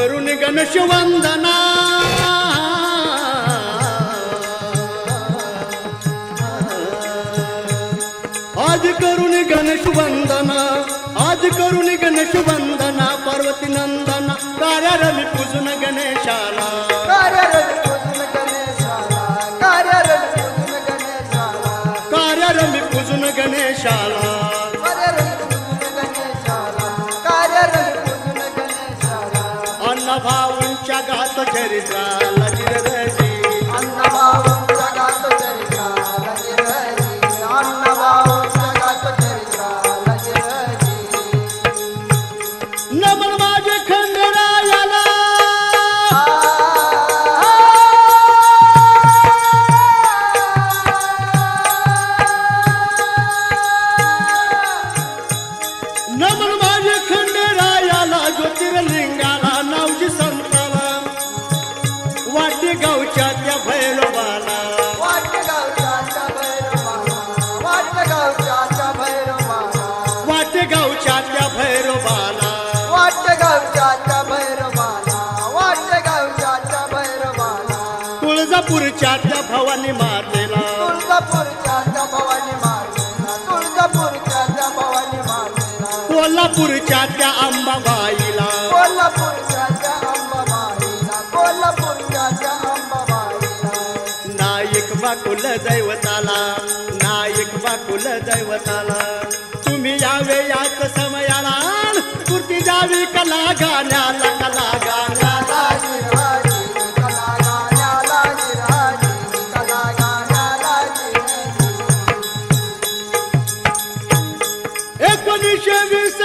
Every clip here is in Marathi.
करून गणेश वंदना आज करून गणेश वंदना आज करून गणेश वंदना पार्वती नंदना कार्यारमी पूजन गणेशाला कार्यारमी पूजन गणेशाला कार्यारमी पूजन गणेशाला कार्यारमी पूजन गणेशाला भाऊंच्या गात चरित्राला गिरजी अन्नभाऊंच्या गात चरित्राला गिरजी अन्नभाऊंच्या गात चरित्राला गिरजी नमन माझे खंडेरायाला नमन माझे खंडेरायाला ज्योतिर्लिंगाला नावजी संताला वाटेगावच्या त्या भैरवाला वाटेगावच्या त्या भैरवाला वाटेगावच्या त्या भैरवाला वाटेगावच्या त्या भैरवाला वाटेगावच्या त्या भैरवाला वाटेगावच्या त्या भैरवाला तुळजापूरच्या त्या भवानी मातेला तुळजापूरच्या त्या भवानी मातेला तुळजापूरच्या त्या भवानी मातेला कोल्हापूरच्या त्या अंबाबाईला कोल्हापूरच्या त्या अंबाबाईला कोल्हापूरच्या त्या अंबाबाईला नायक बाकुल दैवताला नायक बाकुल दैवताला तुम्ही यावे याच समयाला पूर्ती जावी कला गाण्याला कला गाण्याला गिरहाजी कला गाण्याला गिरहाजी कला गाण्याला गिरहाजी 1920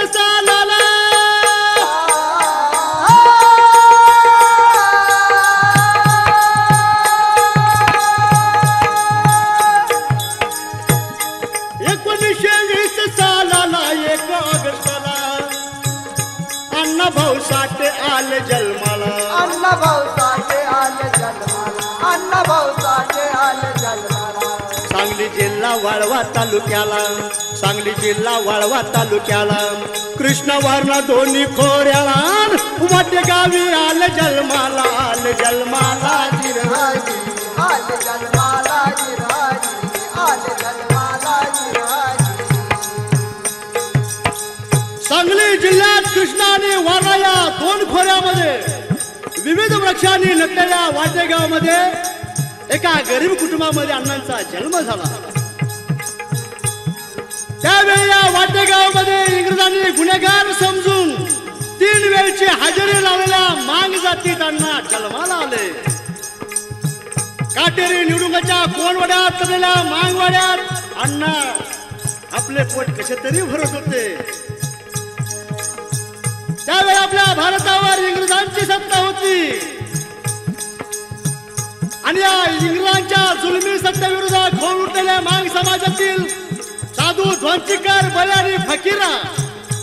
सालाला एक ऑगस्टला अण्णाभाऊ साठे आले जन्माला अन्नभाऊ साठे आले जन्माला अन्नभाऊ साठे आले जन्माला सांगली जिल्हा वाळवा तालुक्याला सांगली जिल्हा वाळवा तालुक्याला कृष्णवर्ण दोन्ही खोऱ्याला वाटेगावी आले जन्माला गिरहाजी आले जन्माला गिरहाजी आले जन्माला गिरहाजी सांगली जिल्ह्यात कृष्णा आणि वारणा या दोन खोऱ्यामध्ये विविध वृक्षांनी नटलेल्या वाटेगावमध्ये एका गरीब कुटुंबामध्ये अण्णांचा जन्म झाला. त्यावेळी या वाटेगावमध्ये इंग्रजांनी गुन्हेगार समजून 3 वेळची हजेरी लावलेल्या मांग जातीत अण्णा जन्माला आले. काटेरी निवडुंगाच्या कोणवड्यात तबलेल्या मांगवाड्यात अण्णा आपले पोट कसे तरी भरत होते. त्यावेळी आपल्या भारतावर इंग्रजांची सत्ता होती आणि या इंग्रजांच्या जुलमी सत्तेविरोधात खोल उठलेल्या मांग समाजातील साधू ध्वंसीकर बळी फकीरा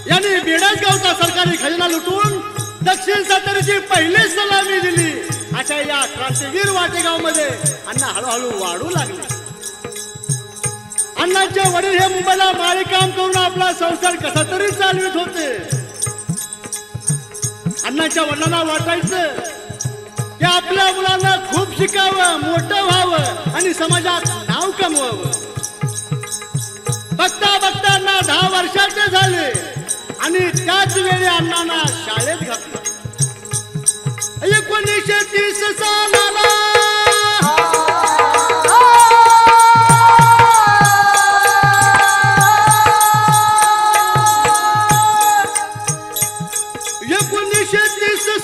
यांनी बेडसगावचा सरकारी खजिना लुटून दक्षिण सत्तेची पहिली सलामी दिली. अशा या क्रांतीवीर वाटेगावमध्ये अण्णा हळूहळू वाढू लागले. अण्णांचे वडील हे मुंबईला माळी काम करून आपला संसार कसा तरी चालवित होते. अण्णांच्या वडिलांना वाटायचं की आपल्या मुलांना खूप शिकावं, मोठं व्हावं आणि समाजात नाव कमवावं. बघता बघता अण्णा 10 वर्षाचे झाले आणि त्याच वेळी अण्णांना शाळेत घातलं. 1930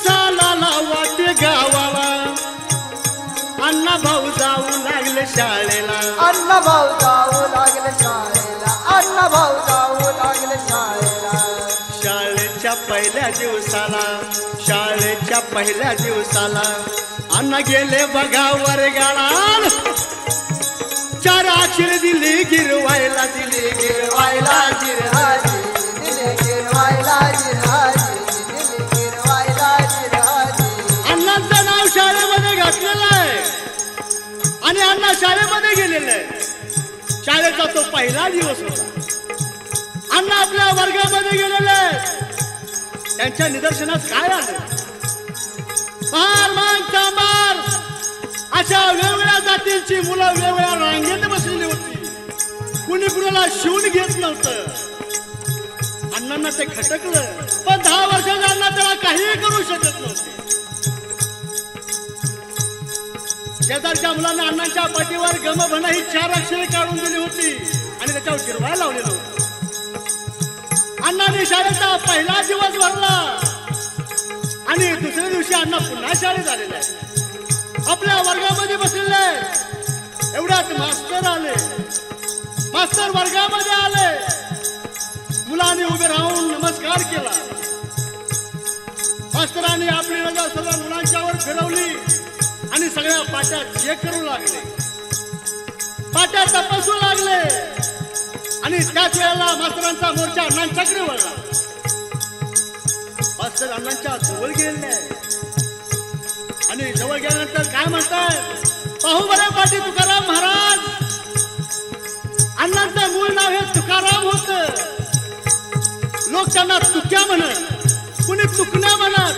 सालाला वाटेगावाला अण्णाभाऊ जाऊ लागले शाळेला. अन्नभाऊ जाऊ लागले शाळेला अन्नभाऊ जाऊ लागले शाळेला शाळेच्या पहिल्या दिवसाला अण्णा गेले बघा वर्गाला. 4 अक्षर दिली गिरवायला गिरवायला गिरहाजी दिले गिरवायला गिरहाजी दिले गिरवायला गिरहाजी. अण्णांचं नाव शाळेमध्ये घातलेलं आहे आणि अण्णा शाळेमध्ये गेलेले आहे. शाळेचा तो पहिला दिवस होता. अण्णा आपल्या वर्गामध्ये गेलेले. त्यांच्या निदर्शनास काय आलं? महार मांग चांबार अशा वेगवेगळ्या जातींची मुलं वेगवेगळ्या रांगेत बसलेली होती. कुणी कुणाला शिवून घेत नव्हतं. अण्णांना ते खटकलं, पण 10 वर्षाच्या अण्णा त्याला काहीही करू शकत नव्हते. शेजारच्या मुलांना अण्णांच्या पाठीवर गम भन ही 4 अक्षरे काढून दिली होती आणि त्याच्यावर गिरवायला लावलेलं होतं. अण्णांनी शाळेचा पहिला दिवस भरला आणि दुसऱ्या दिवशी अण्णा पुन्हा शाळेत आलेले आहे. आपल्या वर्गामध्ये बसलेले एवढ्यात मास्तर आले. मास्तर वर्गामध्ये आले. मुलांनी उभे राहून नमस्कार केला. मास्तरांनी आपली नजर सर्व मुलांच्यावर फिरवली आणि सगळ्या पाट्या चेक करू लागले. पाट्या तपासू लागले आणि त्याच वेळेला मास्तरांचा मोर्चा अण्णांच्याकडे वळला. मास्तर अण्णांच्या जवळ गेले आणि जवळ गेल्यानंतर काय म्हणतात, पाहू बरे पाटी तुकाराम महाराज. अण्णांचं मूळ नाव हे तुकाराम होत. लोक त्यांना तुक्या म्हणत, कुणी तुकण्या म्हणत.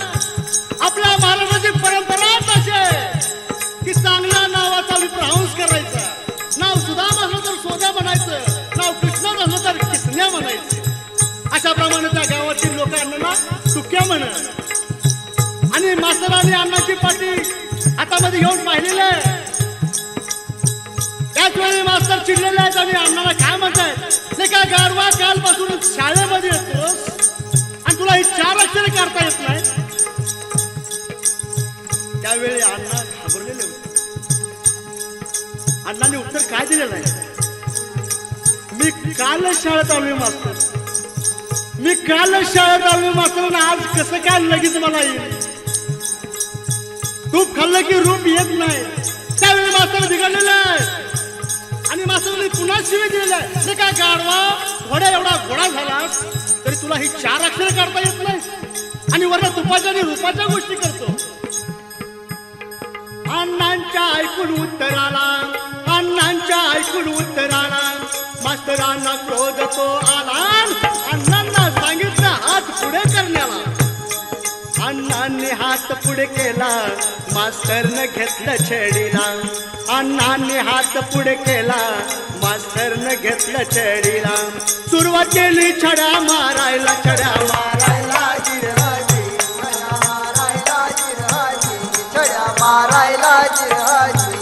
आपल्या महाराजांची परंपराच अशी आहे की चांगल्या नावाचा विप्रहंस करायचा. नाव सुदाम असलं तर सोद्या म्हणायचं, नाव कृष्ण असलं तर किसन्या म्हणायचं. अशा प्रमाणे त्या गावातील लोक अण्णांना तुक्या म्हणत. आणि मास्तरांनी अण्णाची पाटी हातामध्ये घेऊन पाहिलेलं आहे. त्याच वेळी मास्तर चिडलेले आहेत आणि अण्णाला काय म्हणतायत, ते का गारवा कालपासून शाळेमध्ये येतोस आणि तुला ही 4 अक्षरे काढता येत नाही. त्यावेळी अण्णा घाबरलेले होते. अण्णांनी उत्तर काय दिलेलं आहे, मी कालच शाळेत आलोय मास्तर. मी कालच शाळेत आलोय मास्तर आणि आज कसं काय लगेच मला येईल. तूप खाल्लं की रूप येत नाही. त्यावेळी मास्तर बिघडलेलं आहे आणि मास्तरांनी पुन्हा शिवी दिलेलं आहे, ते काय गाढवा घोड्या एवढा घोडा झालास तरी तुला ही 4 अक्षरे काढता येत नाही आणि वरनं तुपाच्या आणि रूपाच्या गोष्टी करतो. अण्णांच्या ऐकून उत्तराला, अण्णांच्या ऐकून उत्तराला मास्तरांना क्रोध तो आला. अण्णांना सांगितलं हात पुढे करण्याला. अण्णांनी हात पुढे केला, मास्तरनं घेतलं छडीला. अण्णांनी हात पुढे केला, मास्तरनं घेतलं छडीला. सुरुवात केली छड्या मारायला, छड्या मारायला जिरहाजी, छड्या मारायला जिरहाजी, छड्या मारायला जिरहाजी.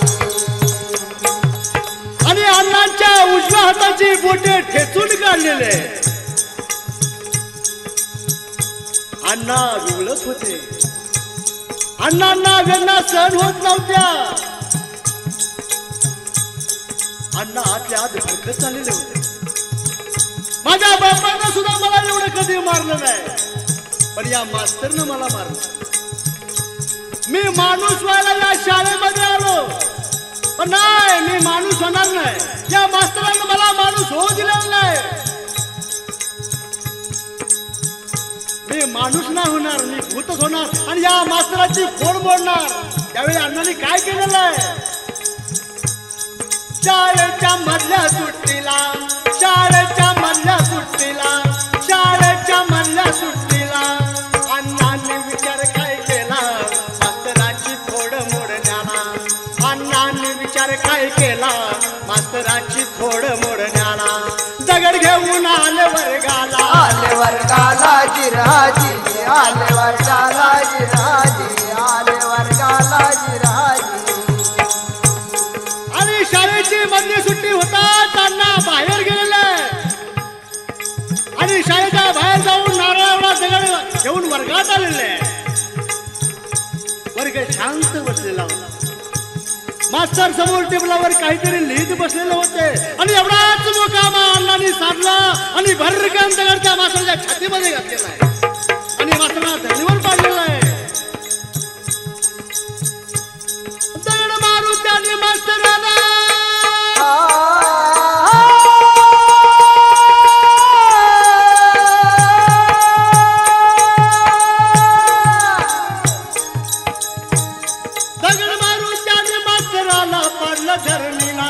आणि अण्णांच्या उजव्या हाताची बोटे ठेचून काढलेले. अण्णा विवळत होते. अण्णांना वेदना सहन होत नव्हत्या. अण्णा आतल्या आत भरकत चाललेले होते. माझ्या बापानं सुद्धा मला एवढं कधी मारलं नाही, पण या मास्तरनं मला मारलं. मी माणूस व्हायला या शाळेमध्ये आलो, पण नाही, मी माणूस होणार नाही. या मास्तरांना मला माणूस होऊ दिलेला नाही. मी माणूस नाही होणार, मी भूतच होणार आणि या मास्तराची फोड मोडणार. त्यावेळी अण्णांनी काय केलेलं आहे, शाळेच्या मधल्या सुट्टीला, शाळेच्या मधल्या सुट्टीला, शाळेच्या मधल्या सुट्टीला अण्णांनी विचार काय केला, मास्तराची फोड मोडण्याला. अण्णांनी विचार काय केला, मास्तराची फोड मोडण्याला. दगड घेऊन आले वर्गाला, आले वर्गाला जिरहाजी, आले वर्गाला जिरहाजी, आले वर्गाला जिरहाजी. आणि शाळेची मधली सुट्टी होतात अण्णा बाहेर गेलेले आणि शाळेच्या बाहेर जाऊन नारळाला दगड घेऊन वर्गात आलेले. वर्ग शांत बसलेला होता. मास्तर समोर टेबलावर काहीतरी लिहित बसलेले होते आणि एवढाच मुकामा अण्णांनी साधला आणि भरकन दगड त्या मास्तराच्या छातीमध्ये घातलेला आहे आणि मास्तरांना धरणीवर पाडलेला आहे. दगड मारून त्याने मास्तराला धरणीला.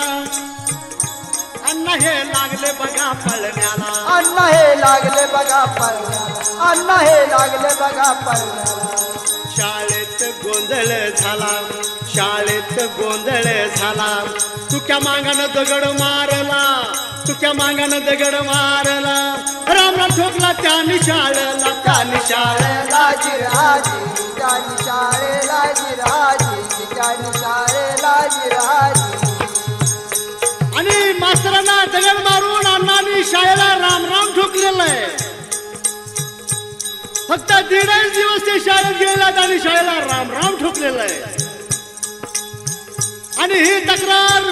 अण्णा हे लागले बघा पळण्याला, अण्णा हे लागले बघा पळण्याला, अण्णा हे लागले बघा पळण्याला. शाळेत गोंधळ झाला, शाळेत गोंधळ झाला. तुक्या मागानं दगड मारला, तुक्या मागानं दगड मारला. रामराम ठोकला त्याने शाळेला, त्याने शाळेला. शाळेला जिराजी त्यानी शाळेला जिराजी त्यानी शाळेला जिराजी. आणि मास्तरांना दगड मारून अण्णांनी शाळेला राम राम ठोकलेलं आहे. फक्त 1.5 दिवस ते शाळेत गेलेला आणि शाळेला राम राम ठोकलेलं आहे. आणि ही तक्रार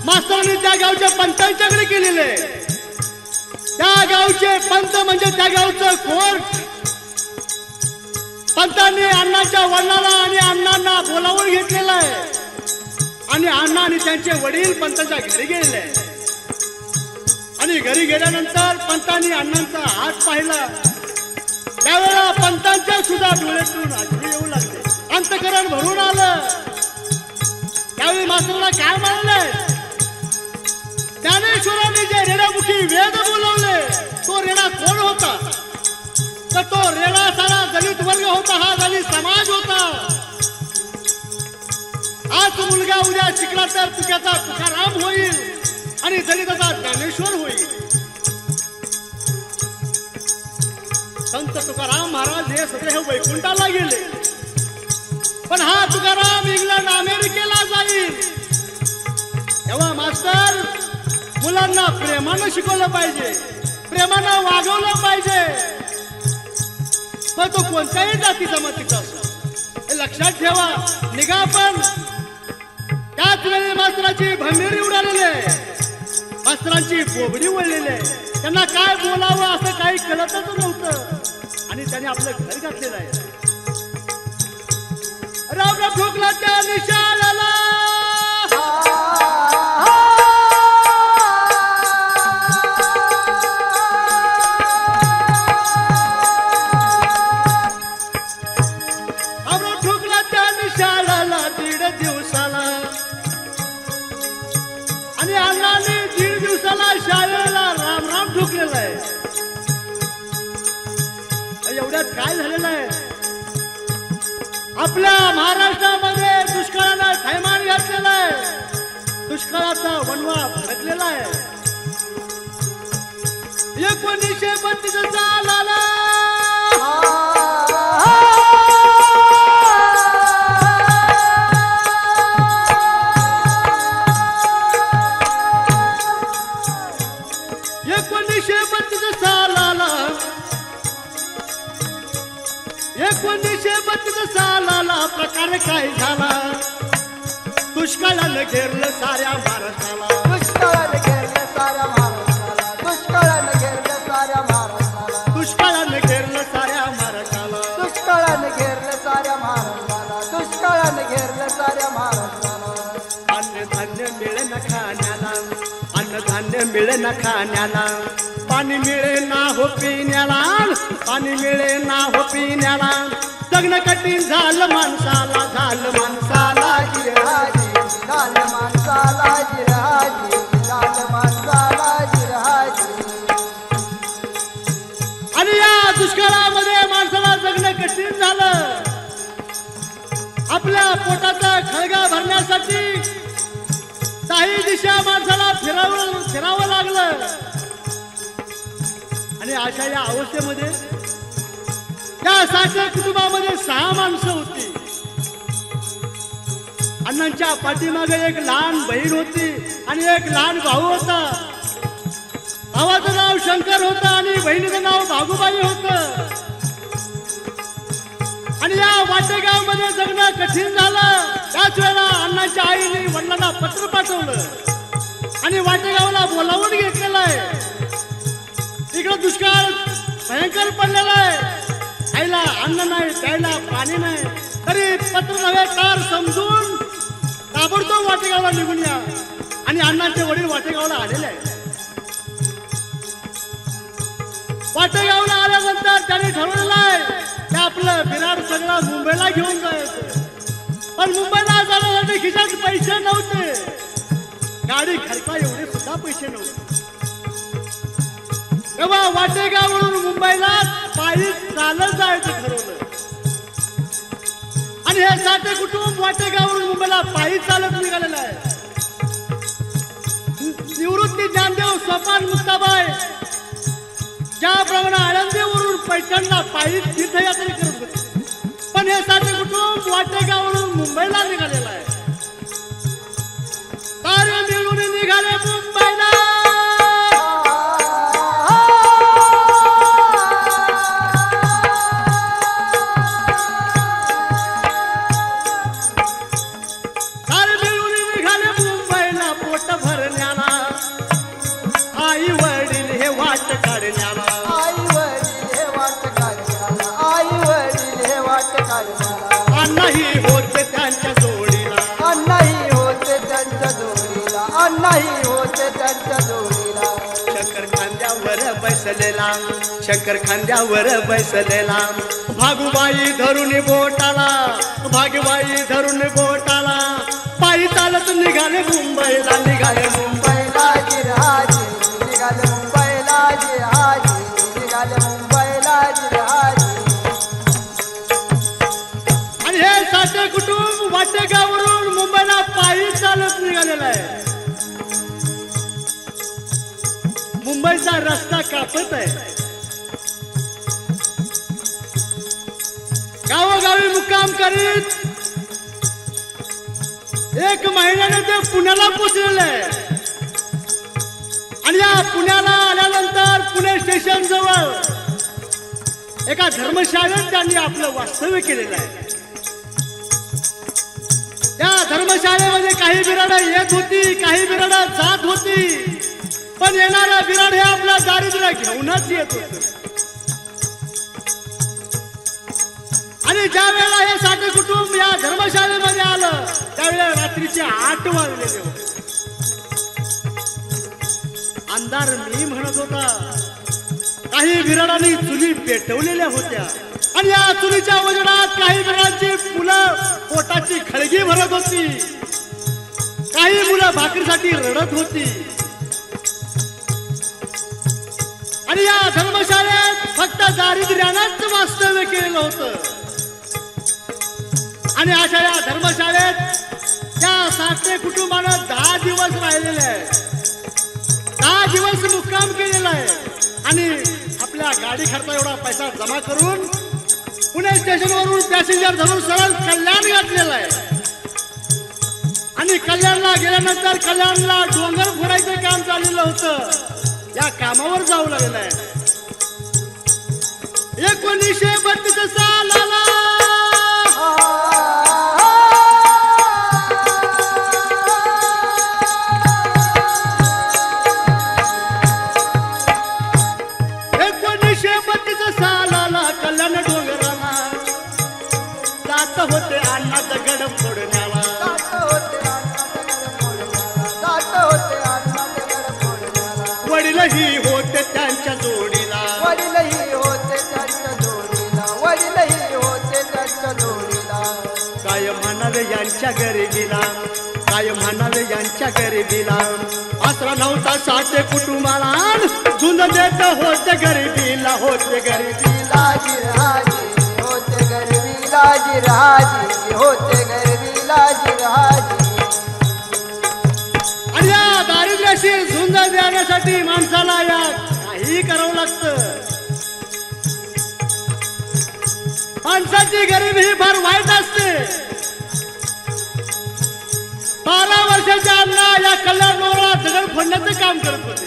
मास्तरांनी त्या गावच्या पंचांच्याकडे केलेली आहे. त्या गावचे पंत म्हणजे त्या गावचं कोर्ट. पंतांनी अण्णाच्या वडिलाला आणि अण्णांना बोलावून घेतलेलं आहे. आणि अण्णा आणि त्यांचे वडील पंतांच्या घरी गेले. आणि घरी गेल्यानंतर पंतांनी अण्णांचा हात पाहिला. त्यावेळेला पंतांच्या सुद्धा डोळ्यातून अश्रू येऊ लागले, अंतकरण भरून आलं. त्यावेळी मास्तराला काय म्हणाले, ज्ञानेश्वरांनी जे रेडामुखी वेद बोलवले तो रेडा कोण होता? तर तो रेडा सारा दलित वर्ग होता, हा दलित समाज होता. आज मुलगा उद्या शिकला तर तुझ्याचा तुकाराम होईल आणि दलिताचा ज्ञानेश्वर होईल. संत तुकाराम महाराज हे सगळे वैकुंठाला गेले, पण हा तुकाराम इंग्लंड अमेरिकेला जाईल. तेव्हा मास्तर मुलांना प्रेमानं शिकवलं पाहिजे, प्रेमानं वागवलं पाहिजे. मग तो कोणत्याही जातीचा मातीचा असो, हे लक्षात ठेवा. निघा. पण त्याच वेळी मास्तराची भंभेरी उडालेली आहे, मास्तरांची बोबडी वळलेली आहे. त्यांना काय बोलावं असं काही कळतच नव्हतं आणि त्याने आपलं घर घातलेलं आहे. राम ठोकला त्या निशाळाला, ठोकला त्या निशाळाला 1.5 दिवसाला. आणि अण्णांनी 1.5 दिवसाला शाळेला राम राम ठोकलेला आहे. एवढ्यात काय झालेलं आहे, आपल्या महाराष्ट्रामध्ये दुष्काळाला थैमान घातलेला आहे, दुष्काळाचा वणवा भडकलेला आहे. 1932 सालाला प्रकार काय झाला, दुष्काळानं घेरलं साऱ्या महाराष्ट्राला. दुष्काळानं घेरलं साऱ्या महाराष्ट्राला, दुष्काळानं घेरलं साऱ्या महाराष्ट्राला, दुष्काळानं घेरलं साऱ्या महाराष्ट्राला, दुष्काळानं घेरलं साऱ्या महाराष्ट्राला, दुष्काळानं घेरलं साऱ्या महाराष्ट्राला. अन्नधान्य मिळे ना खाण्याला, अन्नधान्य मिळे ना खाण्याला, पाणी मिळे ना हो पिण्याला, पाणी मिळे ना हो पिण्याला. जगणं कठीण झालं माणसाला, झालं माणसाला जिरहाजी, झालं माणसाला जिरहाजी, झालं माणसाला जिरहाजी. आणि या दुष्काळामध्ये माणसाला जगणं कठीण झालं. आपल्या पोटाचा खळगा भरण्यासाठी काही दिशा माणसाला फिरावं लागलं. आणि अशा या अवस्थेमध्ये त्या साखर कुटुंबामध्ये 6 माणसं होती. अण्णांच्या पाठीमागे एक लहान बहीण होती आणि एक लहान भाऊ होता. भावाचं नाव शंकर होतं आणि बहिणीचं नाव भागूबाई होतं. आणि या वाटेगाव मध्ये जगणं कठीण झालं. त्याच वेळेला अण्णांच्या आईने वडिलांना पत्र पाठवलं आणि वाटेगावला बोलावून घेतलेलं आहे. इकडं दुष्काळ भयंकर पडलेला आहे, आईला अन्न नाही, प्यायला पाणी नाही. तरी पत्र नव्हे तर समजून ताबडतोब वाटेगावला निघून या. आणि अण्णांचे वडील वाटेगावला आलेले आहेत. वाटेगावला आल्यानंतर त्यांनी ठरवलेलं आहे की आपलं बिराड सगळं मुंबईला घेऊन जायचं. पण मुंबईला जाण्यासाठी खिशात पैसे नव्हते, गाडी खर्चा एवढे सुद्धा पैसे नव्हते. तेव्हा वाटेगाववरून मुंबईला पायी चालत जायचं ठरवलं. आणि आणि हे साठे कुटुंब वाटेगावरून मुंबईला पायी चालत निघालेलं आहे. निवृत्ती ज्ञानदेव सोपान मुक्ताबाई ज्याप्रमाणे आळंदीवरून पैठणला पायी तीर्थयात्रा करत होते, पण हे साठे कुटुंब वाटेगावरून मुंबईला निघालेलं आहे. कार्य मिळून निघाले मुंबईला. कार्य मिळून निघाले मुंबईला पोट भरण्याला. आई वडील हे वाट काढण्याला. आई वडील हे वाट काढण्याला. आई वडील हे वाट काढण्याला. अण्णाही होते त्यांच्या जोडीला. अण्णाही होते त्यांच्या जोडीला. अण्णाही होते त्यांच्या जोडीला. शंकर खांद्यावर बसलेला. शंकर खांद्यावर बसलेला. भागुबाई धरून बोटाला. भागुबाई धरून बोटाला. पायी चालत निघाले मुंबईला. निघाले मुंबईला जिरहाजी निघाले. मुंबईला जिरहाजी निघाले. मुंबईला जिरहाजी. आणि हे साठे कुटुंब वाटेगावरून मुंबईला पायी चालत निघालेलं आहे. मुंबईचा रस्ता कापत आहे. गावोगावी मुक्काम करीत एक महिन्याने ते पुण्याला पोचलेले आहे. आणि या पुण्याला आल्यानंतर पुणे स्टेशन जवळ एका धर्मशाळेत त्यांनी आपलं वास्तव्य केलेलं आहे. त्या धर्मशाळेमध्ये काही बिराड येत होती, काही बिराड जात होती, पण येणारा बिराड हे आपला दारिद्र्य घेऊनच येत होत. आणि ज्या वेळेला हे साठे कुटुंब या धर्मशाळेमध्ये आलं त्यावेळेला रात्रीचे 8 वाजलेले होते. अंधार मी म्हणत होता. काही बिराडांनी चुली पेटवलेल्या होत्या आणि या चुलीच्या उजेडात काही बिराडांची मुलं पोटाची खळगी भरत होती. काही मुलं भाकरीसाठी रडत होती. आणि या धर्मशाळेत फक्त दारिद्र्यानंच वास्तव्य केलेलं होतं. आणि अशा या धर्मशाळेत त्या साठे कुटुंबानं 10 दिवस राहिलेले आहे. 10 दिवस मुक्काम केलेला आहे. आणि आपल्या गाडी खर्चा एवढा पैसा जमा करून पुणे स्टेशनवरून पॅसेंजर धरून सरळ कल्याण गाठलेला आहे. आणि कल्याणला गेल्यानंतर कल्याणला डोंगर फोडायचं काम चाललेलं होतं. या कामावर जाऊ लागलेलं आहे. 1932 सालाला कल्याण डोंगराला जात होते अण्णा दगड फोडण्याला. वडीलही होते त्यांच्या जोडीला. वडीलही होते त्यांच्या जोडीला. वडीलही होते त्यांच्या जोडीला. काय म्हणावे यांच्या गरिबीला. काय म्हणावे यांच्या गरिबीला. आसरा नव्हता साठे कुटुंबाला. झुंज देत होते गरिबीला. होते गरिबीला. जिरहाजी होते गरिबीला. जिरहाजी होते गरिबीला. जिरहाजी. आणि या दारिद्र्याशी झुंज देण्यासाठी माणसाला या काही करावं लागतं. माणसाची गरिबी ही फार वाईट असते. 12 वर्षाच्या अण्णा या कल्याण डोंगराला दगड फोडण्याचं काम करत होते.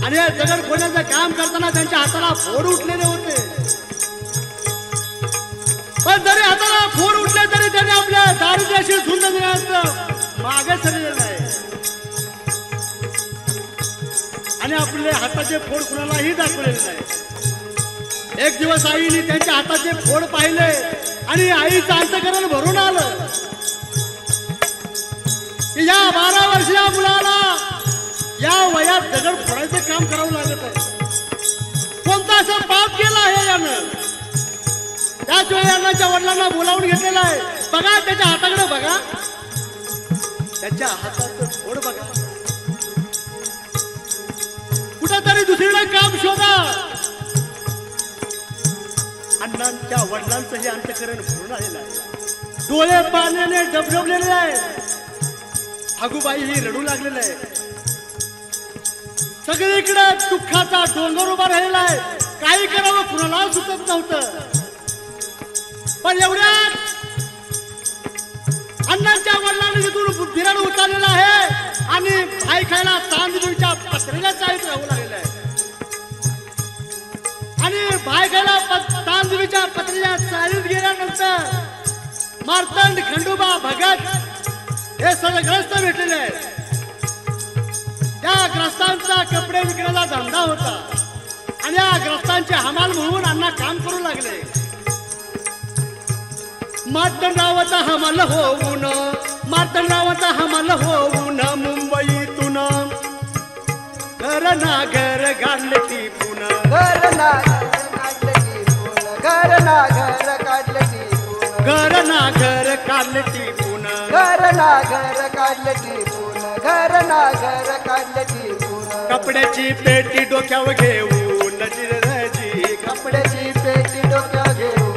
आणि हे दगड फोडण्याचं काम करताना त्यांच्या हाताला फोड उठलेले होते. पण जरी हाताला फोड उठले तरी त्यांनी आपल्या दारिद्र्याशी झुंज देण्याचं मागे सरलेलं आहे. आणि आपले हाताचे फोड कुणालाही दाखवलेले नाही. एक दिवस आईने त्यांच्या हाताचे फोड पाहिले आणि आईचं अंतःकरण भरून आलं की या 12 वर्षीय मुलाला या वयात दगड फोडायचं काम करावं लागत आहे. कोणता असं पाप केलं आहे यानं. त्याच वेळी यांच्या वडिलांना बोलावून घेतलेलं आहे. बघा त्याच्या हाताकडे बघा. त्याच्या हाताचं फोड बघा. कुठंतरी दुसरीकडे काम शोधा. अण्णांच्या वडिलांचं हे अंतकरण भरून आलेलं आहे. डोळे पाण्याने डबडबलेले आहे. भागूबाई ही रडू लागलेलं आहे. सगळीकडे दुःखाचा डोंगर उभा राहिलेला आहे. काही करावं कुणाला सुचत नव्हतं. पण एवढ्यात अण्णांच्या वडिलांनी तिथून बुद्धिराड उचललेला आहे आणि भाई खायला तांदूळच्या पत्र्याला चाळीत राहू लागलेला आहे. आणि भाई खायला तांदूळच्या पत्र्याच्या चाळीत गेल्यानंतर मार्तंड, खंडोबा, भगत हे सर्व ग्रस्त भेटलेले आहेत. त्या ग्रस्तांचा कपडे विकण्याचा धंदा होता आणि या ग्रस्तांचे हमाल म्हणून अण्णा काम करू लागले. मार्तंडरावाचा हमाल होऊन, मार्तंडरावाचा हमाल होऊन मुंबईतून घर ना घर गाडले टिपून, घर ना घर काढले टिपून, घर ना घर काढले टिपून, घर ना घर काढले टिपून, घर ना घर काढले टिपून, घर ना घर काढले टिपून. कपड्याची पेटी डोक्यावर घेऊन जिरजी, कपड्याची पेटी डोक्यावर घेऊन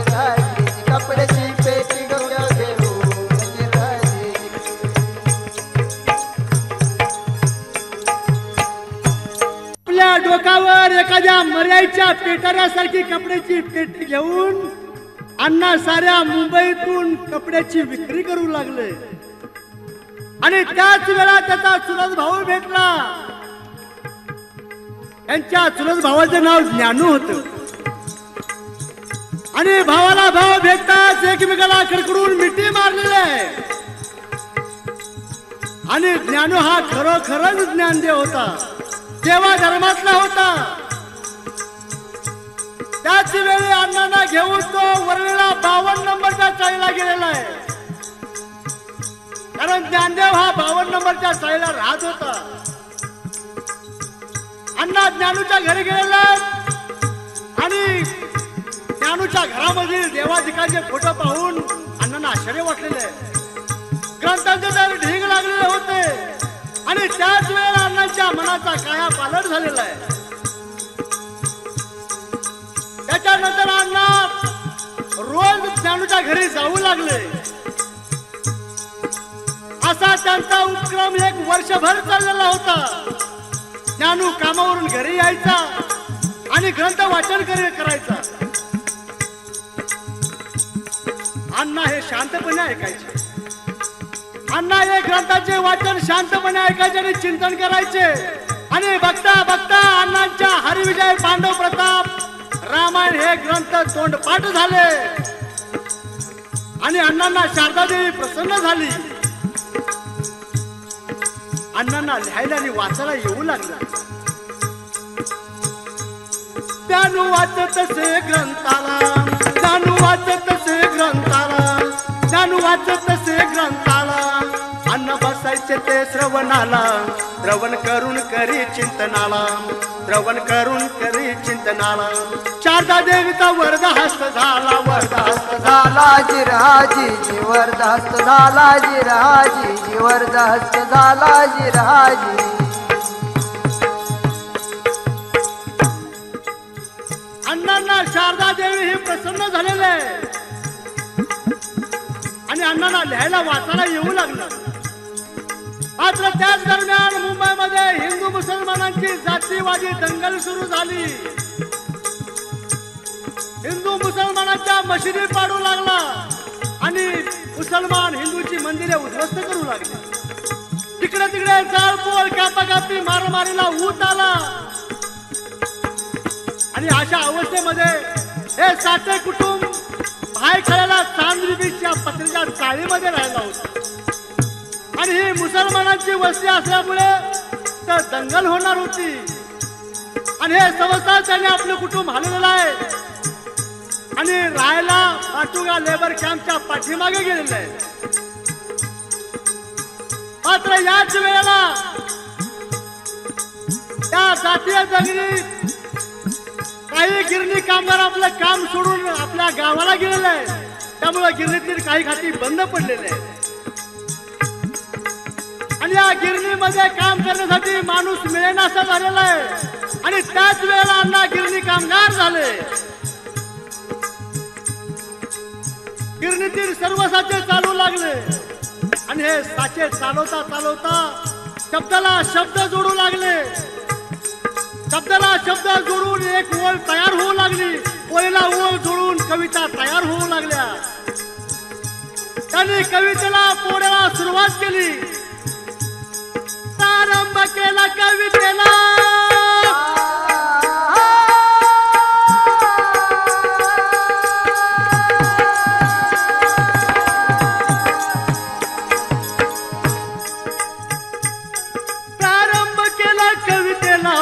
राजी, कपड्याची पेटी डोक्यावर घेऊन राजी. आपल्या डोक्यावर एखाद्या मर्याईच्या पेटाऱ्यासारखी कपड्याची पेटी घेऊन अण्णा साऱ्या मुंबईतून कपड्याची विक्री करू लागले. आणि त्याच वेळा त्याचा चुलत भाऊ भेटला. त्यांच्या चुलत भावाचं नाव ज्ञानू होतं. आणि भावाला भाव भेटताच एकमेकाला कडकडून मिठी मारलेले आहे. आणि ज्ञानू हा खरोखरच ज्ञानदेव होता, देवा धर्मातला होता. त्याच वेळी अण्णांना घेऊन तो वरळीला 52 नंबरच्या चाळीला गेलेला आहे. कारण ज्ञानदेव हा 52 नंबरच्या चाळीला राहत होता. अण्णा ज्ञानूच्या घरी गेलेला आणि ज्ञानूच्या घरामधील देवाधिकाचे फोटो पाहून अण्णांना आश्चर्य वाटलेले आहे. ग्रंथांचे तर ढीग लागलेले होते आणि त्याच वेळेला अण्णांच्या मनाचा काया पालट झालेला आहे. त्याच्यानंतर अण्णा रोज ज्ञानूच्या घरी जाऊ लागले. असा त्यांचा उपक्रम 1 वर्षभर चाललेला होता. ज्ञानू कामावरून घरी यायचा आणि ग्रंथ वाचन करायचा. अण्णा हे शांतपणे ऐकायचे. अण्णा हे ग्रंथाचे वाचन शांतपणे ऐकायचे आणि चिंतन करायचे. आणि बघता बघता अण्णांच्या हरिविजय, पांडव प्रताप, रामायण हे ग्रंथ तोंडपाठ झाले. आणि अण्णांना शारदादेवी प्रसन्न झाली. अण्णांना लिहायला आणि वाचायला येऊ लागला. ज्ञानू वाचत से ग्रंथाला, ज्ञानू वाचत से ग्रंथाला, ज्ञानू वाचत से ग्रंथाला. अन्न बसायचे ते श्रवणाला, श्रवण करून करी चिंतनाला, श्रवण करून करी चिंतनाला. शारदा देवीचा वरदहस्त झाला, वरदहस्त झाला जिराजी जी, वरदहस्त झाला जिराजी जी, वरदहस्त झाला जिराजी. अण्णांना शारदा देवी हे प्रसन्न झालेले आहे. आणि अण्णांना लिहायला वाचायला येऊ लागलं. मात्र त्याच दरम्यान मुंबईमध्ये हिंदू मुसलमानांची जातीवादी दंगल सुरू झाली. हिंदू मुसलमानांच्या मशिदी पाडू लागला आणि मुसलमान हिंदूची मंदिरे उद्ध्वस्त करू लागले. तिकडे तिकडे जाळपोळ, कापाकापी, मारामारीला ऊत आला. आणि अशा अवस्थेमध्ये हे साठे कुटुंब भाई खेळायला चांदणी बीचच्या पत्र्याच्या चाळीमध्ये राहिला होता. आणि ही मुसलमानांची वस्ती असल्यामुळे तर दंगल होणार होती. आणि हे समजता त्याने आपलं कुटुंब हलवलेलं आहे आणि राहायला पाटुगा लेबर कॅम्पच्या पाठीमागे गेलेलं आहे. मात्र याच वेळेला त्या जातीय दंगली काही गिरणी कामगार आपलं काम सोडून आपल्या गावाला गेलेले आहे. त्यामुळे गिरणीतील काही खाती बंद पडलेले आहेत. आणि या गिरणीमध्ये काम करण्यासाठी माणूस मिळेनासा झालेला आहे. आणि त्याच वेळेला अण्णा गिरणी कामगार झाले. गिरणीतील सर्व साचे चालू लागले आणि हे साचे चालवता चालवता शब्दाला शब्द जोडू लागले. शब्दाला शब्द जोडून एक ओळ तयार होऊ लागली. ओळीला ओळ जोडून कविता तयार होऊ लागल्या. त्यांनी कवितेला पोळ्याला सुरुवात केली. प्रारंभ केला कवितेला.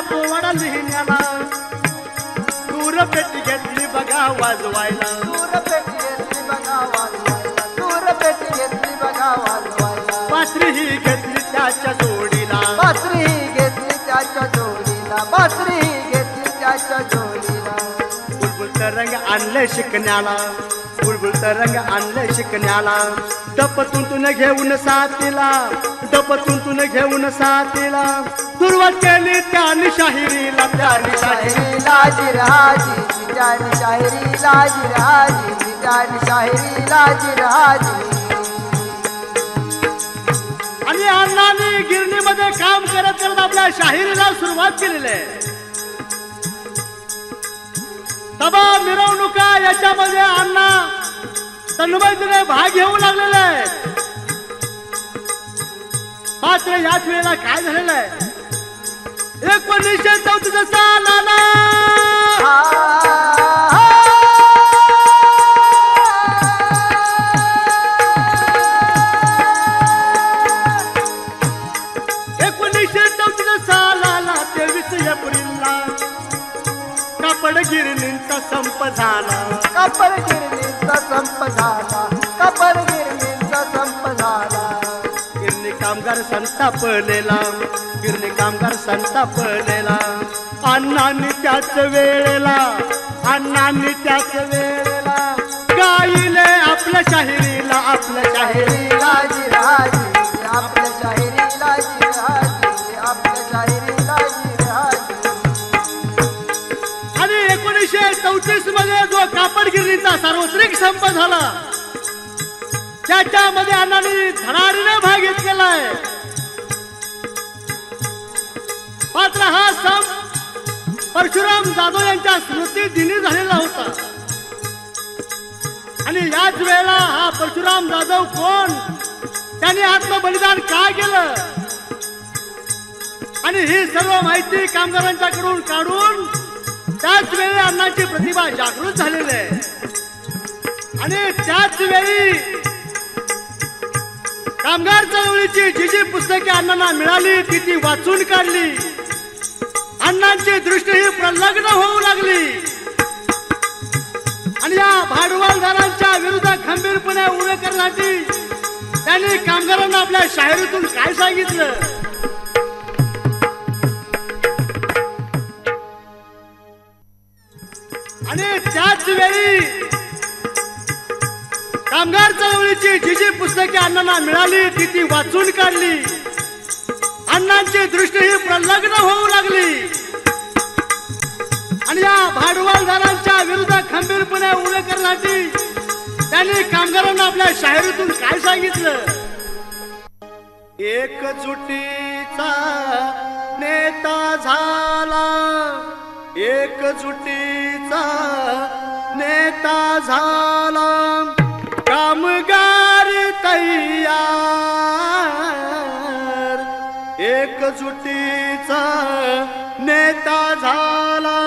पोवाडा लिहिण्याला दूर पेटी घेतली बघा वाजवायला. दूर पेटी घेतली बघा वाजवायला. दूर पेटी घेतली बघा वाजवायला. बासरी ही घेतली त्याच्या जोडीला. बासरी ही घेतली त्याच्या जोडीला. बासरी ही घेतली त्याच्या जोडीला. बुलबुलचं रंग आणलंय शिकण्याला. बुलबुलचं रंग आणलंय शिकण्याला. डपतून तुन घेऊन साथीला. डपतून तुन घेऊन साथीला. सुरुवात केली त्यानी शाहिरीला. त्यानी शाहिरीला जिरहाजी. त्यानी शाहिरीला जिरहाजी. त्यानी शाहिरीला जिरहाजी. आणि अण्णांनी गिरणीमध्ये काम करत करत आपल्या शाहिरीला सुरुवात केलेली आहे. सभा मिरवणुका याच्यामध्ये अण्णा तन्मयतेने भाग घेऊ लागलेले आहेत. मात्र याच वेळेला काय झालेलं आहे, 1934 सालाला सालाला 23 एप्रिलला कापड गिरणींचा संप झाला. कापड गिरणींचा संप झाला. कापड गिरणींचा संप झाला. गिरणी कामगार संतापलेला. गिरणी कामगार संतापलेला. अण्णांनी त्याच वेळेला. अण्णांनी त्याच वेळेला गायले आपल्या शाहिरीला. आपल्या शाहिरीला जिरहाजी. आपल्या शाहिरीला जिरहाजी. आपल्या शाहिरीला जिरहाजी. आणि 1934 मध्ये जो कापड गिरणीचा सार्वत्रिक संप झाला त्याच्यामध्ये अण्णांनी धडाडीने भाग घेतलेला आहे. मात्र हा संप परशुराम जाधव यांच्या स्मृती दिनी झालेला होता. आणि याच वेळेला हा परशुराम जाधव कोण, त्याने आत्मबलिदान का केलं, आणि ही सर्व माहिती कामगारांच्याकडून काढून त्याच वेळी अण्णांची प्रतिभा जागृत झालेली आहे. आणि त्याच वेळी कामगार चळवळीची जी जी पुस्तके अण्णांना मिळाली ती वाचून काढली. अण्णांची दृष्टी ही प्रलग्न होऊ लागली. आणि या भांडवलदारांच्या विरोधात खंबीरपणे उभे करण्यासाठी त्यांनी कामगारांना आपल्या शाहिरीतून काय सांगितलं. आणि त्याच वेळी कामगार चळवळीची जी जी पुस्तके अण्णांना मिळाली ती वाचून काढली. अण्णांची दृष्टी ही प्रलग्न होऊ लागली. आणि या भांडवलदारांच्या विरोधात खंबीरपणे उभे करण्यासाठी त्यांनी कामगारांना आपल्या शाहिरीतून काय सांगितलं. एकजुटीचा नेता झाला. एकजुटीचा नेता झाला. कामगार तयार. एकजुटीचा नेता झाला.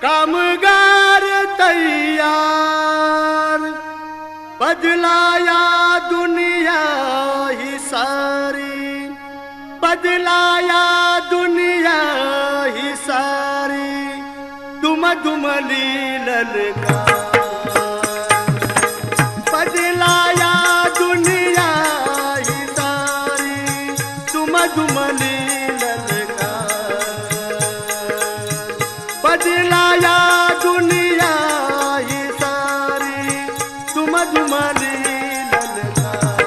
कामगार तयार. बदलाया दुनिया ही सारी. बदलाया दुनिया ही सारी. तुम दुमली ललकार. बदलाया दुनिया ही सारी. तुम दुमली ललकार. बदलाया दुनिया ही सारी. तुम दुमली ललकार.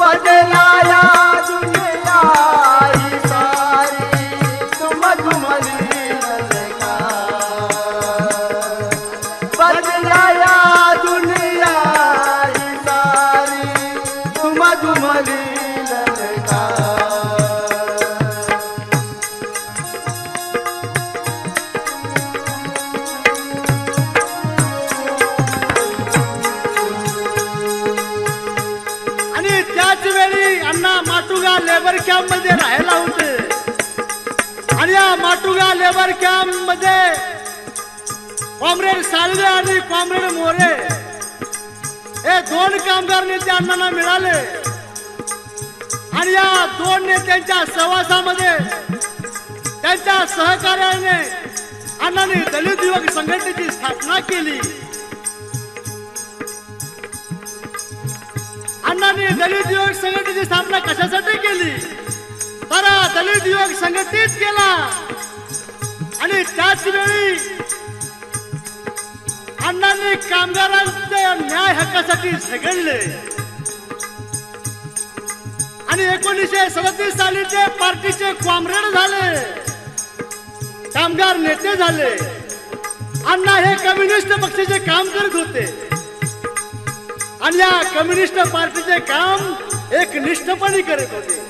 बदलाया दुनिया ही सारी. तुम दुमली ललकार. बदलाया माटुंगा लेबर कॅम्प मध्ये राहायला होते आणि या माटुंगा लेबर कॅम्प मध्ये कॉम्रेड साळवे आणि कॉम्रेड मोरे हे दोन कामगार नेते अण्णांना मिळाले आणि या दोन नेत्यांच्या सहवासामध्ये त्यांच्या सहकार्याने अण्णांनी दलित युवक संघटनेची स्थापना केली. अण्णांनी दलित युवक संघटनेची स्थापना कशासाठी केली तर दलित युवक संघटित केला आणि त्याच वेळी अण्णांनी कामगारांच्या न्याय हक्कासाठी झगडले आणि 1937 साली ते पार्टीचे कॉम्रेड झाले, कामगार नेते झाले. अण्णा हे कम्युनिस्ट पक्षाचे काम करत होते आणि या कम्युनिस्ट पार्टीचे काम एक निष्ठपणे करत होते.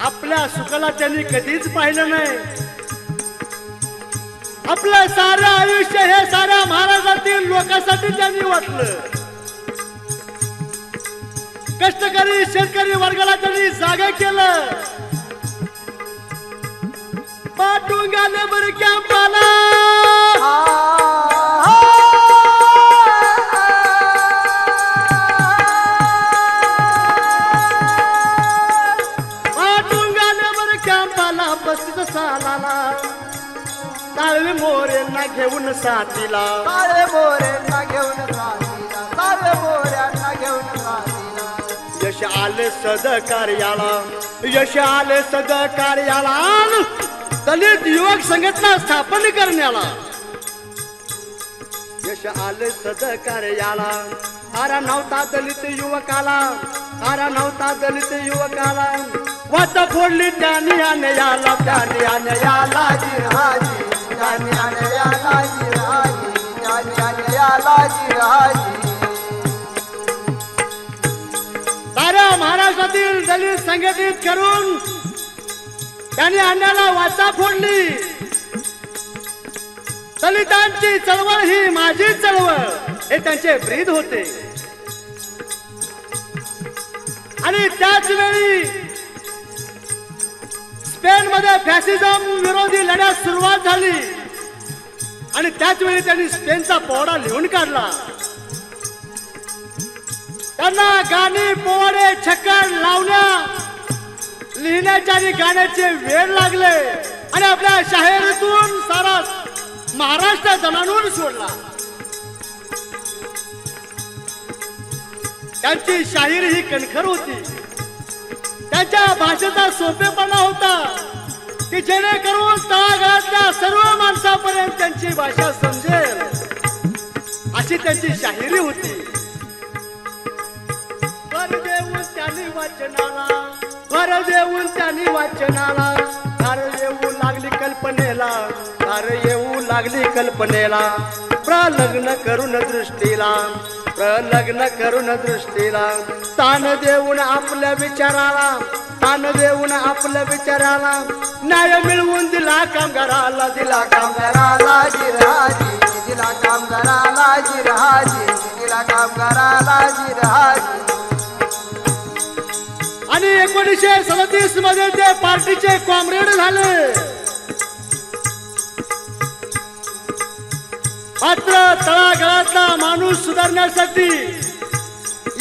आपल्या सुखाला त्यांनी कधीच पाहिलं नाही. आपलं सारं आयुष्य हे साऱ्या महाराष्ट्रातील लोकांसाठी त्यांनी वाटलं. कष्टकरी शेतकरी वर्गाला त्यांनी जागा केलं. माटुंगा लेबर कॅम्प आला. माटुंगा लेबर कॅम्प आला 35 सालाला. साळवे मोरेंना घेऊन साथीला, साळवे मोरेंना घेऊन साथीला, साळवे मोऱ्यांना घेऊन साथीला. यश आले सदकार्याला, यश आले सदकार्याला. दलित युवक संघटना स्थापन करण्याला यश आले सदकार्याला. आरा नव्हता दलित युवकाला, आरा नव्हता दलित युवकाला. वाचा फोडली त्याने याला, त्याने याला जिरहाजी, त्याने याला जिरहाजी, त्याने याला जिरहाजी. साऱ्या महाराष्ट्रातील दलित संघटित करून त्यांनी अण्णाला वाचा फोडली. दलितांची चळवळ ही माझी चळवळ हे त्यांचे ब्रीद होते. आणि त्याच वेळी स्पेन मध्ये फॅसिझम विरोधी लढ्यास सुरुवात झाली आणि त्याच वेळी त्यांनी स्पेनचा पोवाडा लिहून काढला. त्यांना गाणी पोवाडे छक्कर लावण्या लिहिण्याचे आणि गाण्याचे वेळ लागले आणि आपल्या शाहिरीतून सारा महाराष्ट्र जनानून सोडला. त्यांची शाहिरी ही कणखर होती. त्यांच्या भाषेचा सोपेपणा होता की जेणेकरून तळागाळातल्या सर्व माणसापर्यंत त्यांची भाषा समजेल अशी त्यांची शाहिरी होती. भर देऊन त्यांनी वाचनाला, भर देऊन त्यांनी वाचनाला. धार येऊ लागली कल्पनेला, धार येऊ लागली कल्पनेला. प्रलग्न करून दृष्टीला, प्रलग्न करून दृष्टीला. ताण देऊन आपल्या विचाराला, ताण देऊन आपल्या विचाराला. न्याय मिळवून दिला कामगाराला, दिला कामगाराला जिरहाजी, दिला कामगाराला जिरहाजी, दिला कामगाराला जिरहाजी. आणि 1937 मध्ये ते पार्टीचे कॉम्रेड झाले. मात्र तळागाळातला माणूस सुधारण्यासाठी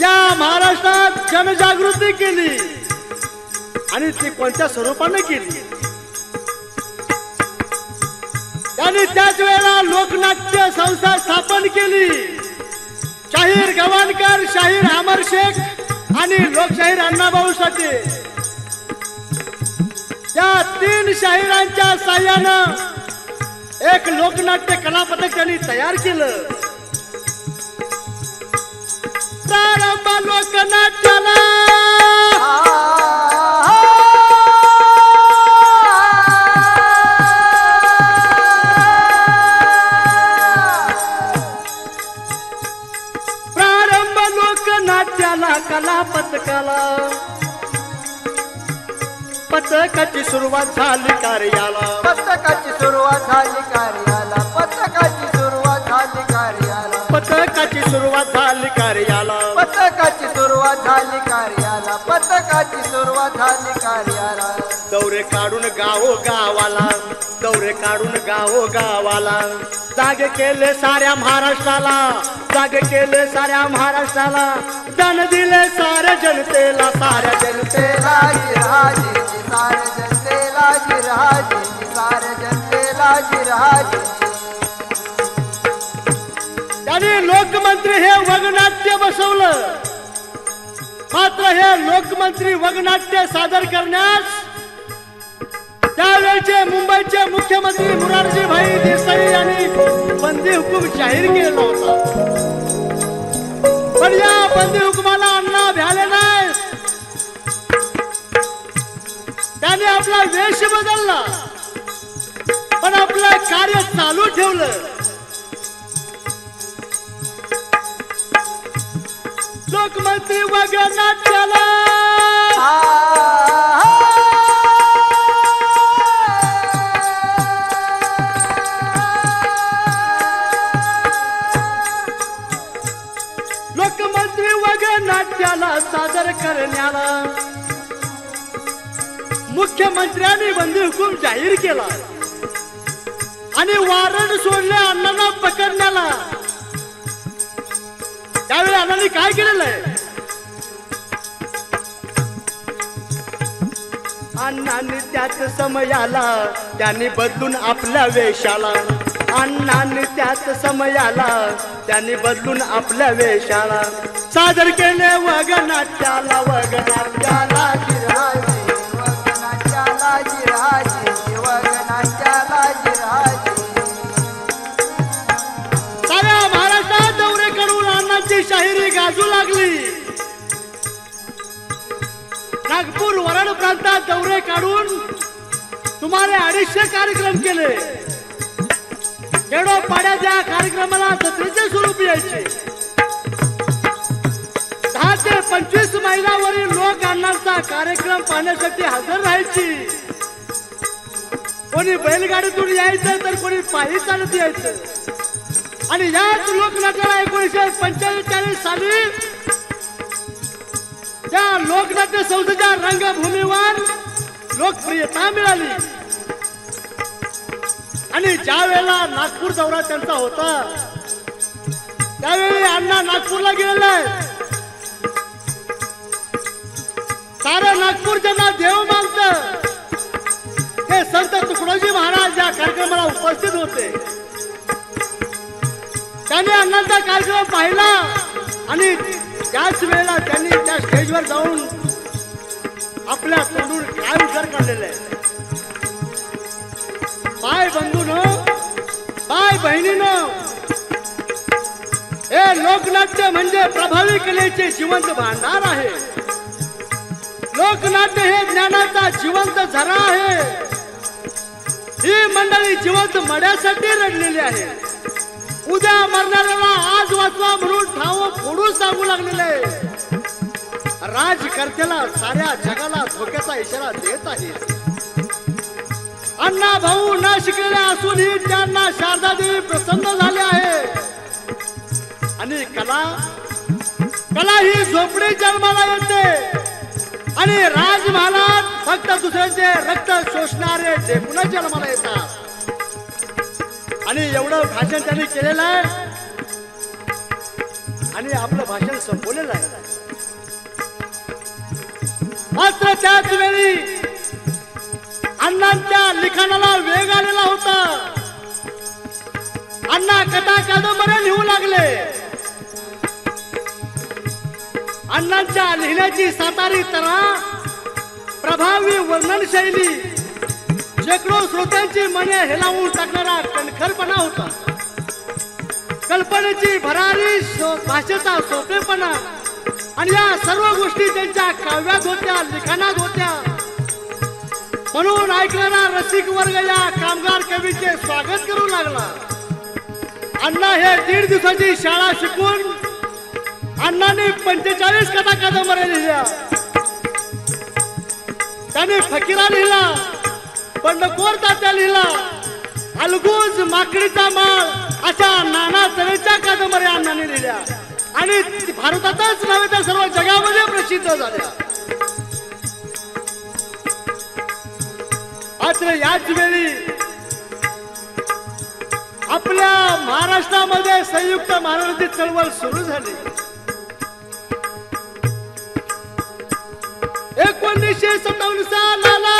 या महाराष्ट्रात जनजागृती केली आणि ती कोणत्या स्वरूपाने केली. त्यांनी त्याच वेळेला लोकनाट्य संस्था स्थापन केली. शाहीर गवाणकर, शाहीर अमर शेख आणि लोकशाहीर अण्णाभाऊ साठे या 3 शाहिरांच्या साह्यानं एक लोकनाट्य कला पथक त्यांनी तयार केलं. प्रारंभ लोकनाट्याला प्रारंभ लोकनाट्याला कला पथकाला. पथकाची सुरुवात झाली कार्याला, पथकाची सुरुवात झाली कार्याला, पथकाची सुरुवात झाली कार्याला, पथकाची सुरुवात झाली कार्याला. पथकाची सुरुवात झाली कार्याला. झाली कार्याला दौरे काढून गावाला दौरे काढून गावाला जागे केले साऱ्या महाराष्ट्राला जागे केले साऱ्या महाराष्ट्राला दान दिले साऱ्या जनतेला जनतेला गिराजी साऱ्या जनतेला गिराजी साऱ्या जनतेला गिराजी त्यांनी लोकमंत्री हे वगनाट्य बसवलं मात्र हे लोकमंत्री वगनाट्य सादर करण्यास त्यावेळेचे मुंबईचे मुख्यमंत्री मोरारजी भाई देसाई यांनी बंदी हुकूम जाहीर केला होता पण या बंदी हुकुमाला अण्णा भ्याले नाही त्याने आपला वेश बदलला पण आपलं कार्य चालू ठेवलं लोकमंत्री वगनाट्याला लोकमंत्री वगनाट्याला सादर करण्याला मुख्यमंत्र्यांनी बंदी हुकूम जाहीर केला आणि वॉरंट सोडले अण्णांना पकडण्याला त्यावेळी अण्णांनी काय केलेलं आहे अण्णांनी त्याच समयाला त्यांनी बदलून आपल्या वेशाला अण्णांनी त्याच समयाला त्यांनी बदलून आपल्या वेशाला सादर केले वगनाट्याला वगनाट्याला गिराजी वगनाट्याला गिराजी वगनाट्याला गिराजी साऱ्या महाराष्ट्रात दौरे करून अण्णांची शाहिरी गाजू लागली नागपूर वराड प्रांतात दौरे काढून सुमारे 250 कार्यक्रम केले खेडो पाड्याच्या कार्यक्रमाला जत्रेचे स्वरूप यायचे 10 ते 25 मैलावरील लोक अण्णांचा कार्यक्रम पाहण्यासाठी हजर राहायची कोणी बैलगाडीतून यायचं तर कोणी पायी चालत यायचं आणि याच लोकनाट्याला 1945 साली त्या लोकनाट्य संस्थेच्या रंगभूमीवर लोकप्रियता मिळाली आणि ज्या वेळेला नागपूर दौरा त्यांचा होता त्यावेळी अण्णा नागपूरला गेलेला आहे सारं नागपूर ज्यांना देव मानत ते संत तुकडोजी महाराज या कार्यक्रमाला उपस्थित होते त्यांनी अण्णांचा कार्यक्रम पाहिला आणि त्याच वेळेला त्यांनी त्या स्टेजवर जाऊन आपल्या तोंडून काय विचार काढलेला आहे बाय बंधूनं बाय बहिणीनं हे लोकनाट्य म्हणजे प्रभावी कलेचे जिवंत भांडार आहे लोकनाट्य हे ज्ञानाचा जिवंत झरा आहे ही मंडळी जिवंत मड्यासाठी रडलेली आहे उद्या मरणाऱ्याला आज वाचवा म्हणून ठाव फोडून सांगू लागलेले राजकर्त्याला साऱ्या जगाला धोक्याचा इशारा देत आहे अण्णा भाऊ न शिकलेले असूनही त्यांना शारदा देवी प्रसन्न झाले आहे आणि कला ही झोपडी जन्माला येते आणि राजमहालात फक्त दुसऱ्याचे रक्त शोषणारे डेपुन जन्माला येतात आणि एवढं भाषण त्यांनी केलेलं आहे आणि आपलं भाषण संपवलेलं आहे मात्र त्याच वेळी अण्णांच्या लिखाणाला वेग आलेला होता अण्णा कथा कादंबऱ्या लिहू लागले अण्णांच्या लिहिण्याची सातारी तऱ्हा प्रभावी वर्णन शैली शेकडो श्रोत्यांची मने हेलावून टाकणारा कणखरपणा होता कल्पनेची भरारी भाषेचा सोपेपणा आणि या सर्व गोष्टी त्यांच्या काव्यात होत्या लिखाणात होत्या म्हणून ऐकणारा रसिक वर्ग या कामगार कवीचे स्वागत करू लागला अण्णा हे 1.5 दिवसाची शाळा शिकून अण्णांनी 45 कथा कादंबऱ्या लिहिल्या त्यांनी फकीरा लिहिला बंडखोर तात्या लिहिला अलगूज माकडीचा माळ अशा नाना तऱ्हेच्या कादंबऱ्या अण्णांनी लिहिल्या आणि भारतातच नव्हे तर सर्व जगामध्ये प्रसिद्ध झाल्या मात्र याच वेळी आपल्या महाराष्ट्रामध्ये संयुक्त महाराष्ट्राची चळवळ सुरू झाली. 1957 सालाला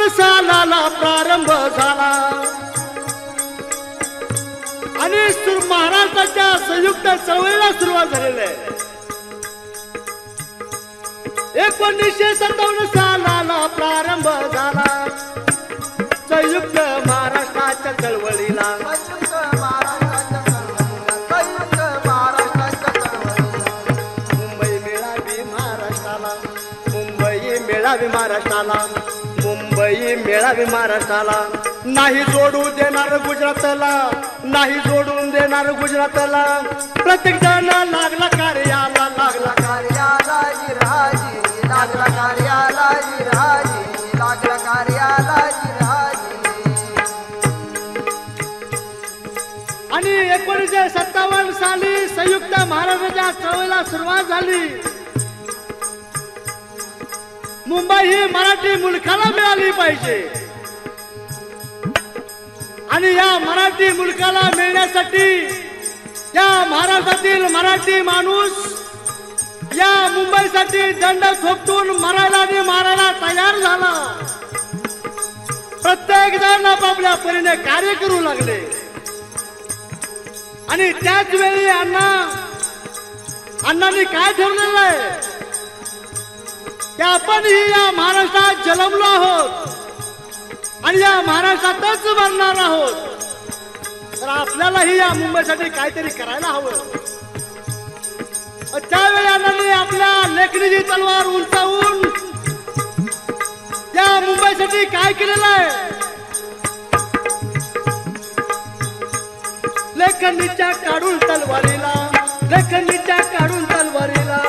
सालाला प्रारंभ झाला आणि महाराष्ट्राच्या संयुक्त चळवळीला सुरुवात झालेली आहे. 1957 सालाला प्रारंभ झाला संयुक्त महाराष्ट्राच्या चळवळीला. मुंबई मिळावी महाराष्ट्राला, मुंबई मिळावी महाराष्ट्राला, मुंबई मिळावी महाराष्ट्राला. नाही जोडू देणार गुजरातला, नाही जोडून देणार गुजरातला. प्रत्येक जण लागला कार्याला, लागला कार्याला जिराजी, लागला कार्याला जिराजी, लागला कार्याला जिराजी. आणि 1957 साली संयुक्त महाराष्ट्राच्या चळवळीला सुरुवात झाली. मुंबई ही मराठी मुलखाला मिळाली पाहिजे आणि या मराठी मुलखाला मिळण्यासाठी या महाराष्ट्रातील मराठी माणूस या मुंबईसाठी दंड थोपटून मरायला आणि मारायला तयार झाला. प्रत्येक जण आपापल्या परीने कार्य करू लागले आणि त्याच वेळी अण्णांनी काय ठरलेलं आहे की आपणही या महाराष्ट्रात जन्मलो आहोत आणि या महाराष्ट्रातच मरणार आहोत, तर आपल्यालाही या मुंबईसाठी काहीतरी करायला हवं. त्यावेळी अण्णांनी आपल्या लेखणीची तलवार उंचावून या मुंबईसाठी काय केलेलं आहे. लेखणीच्या काढून तलवारीला, लेखणीच्या काढून तलवारीला,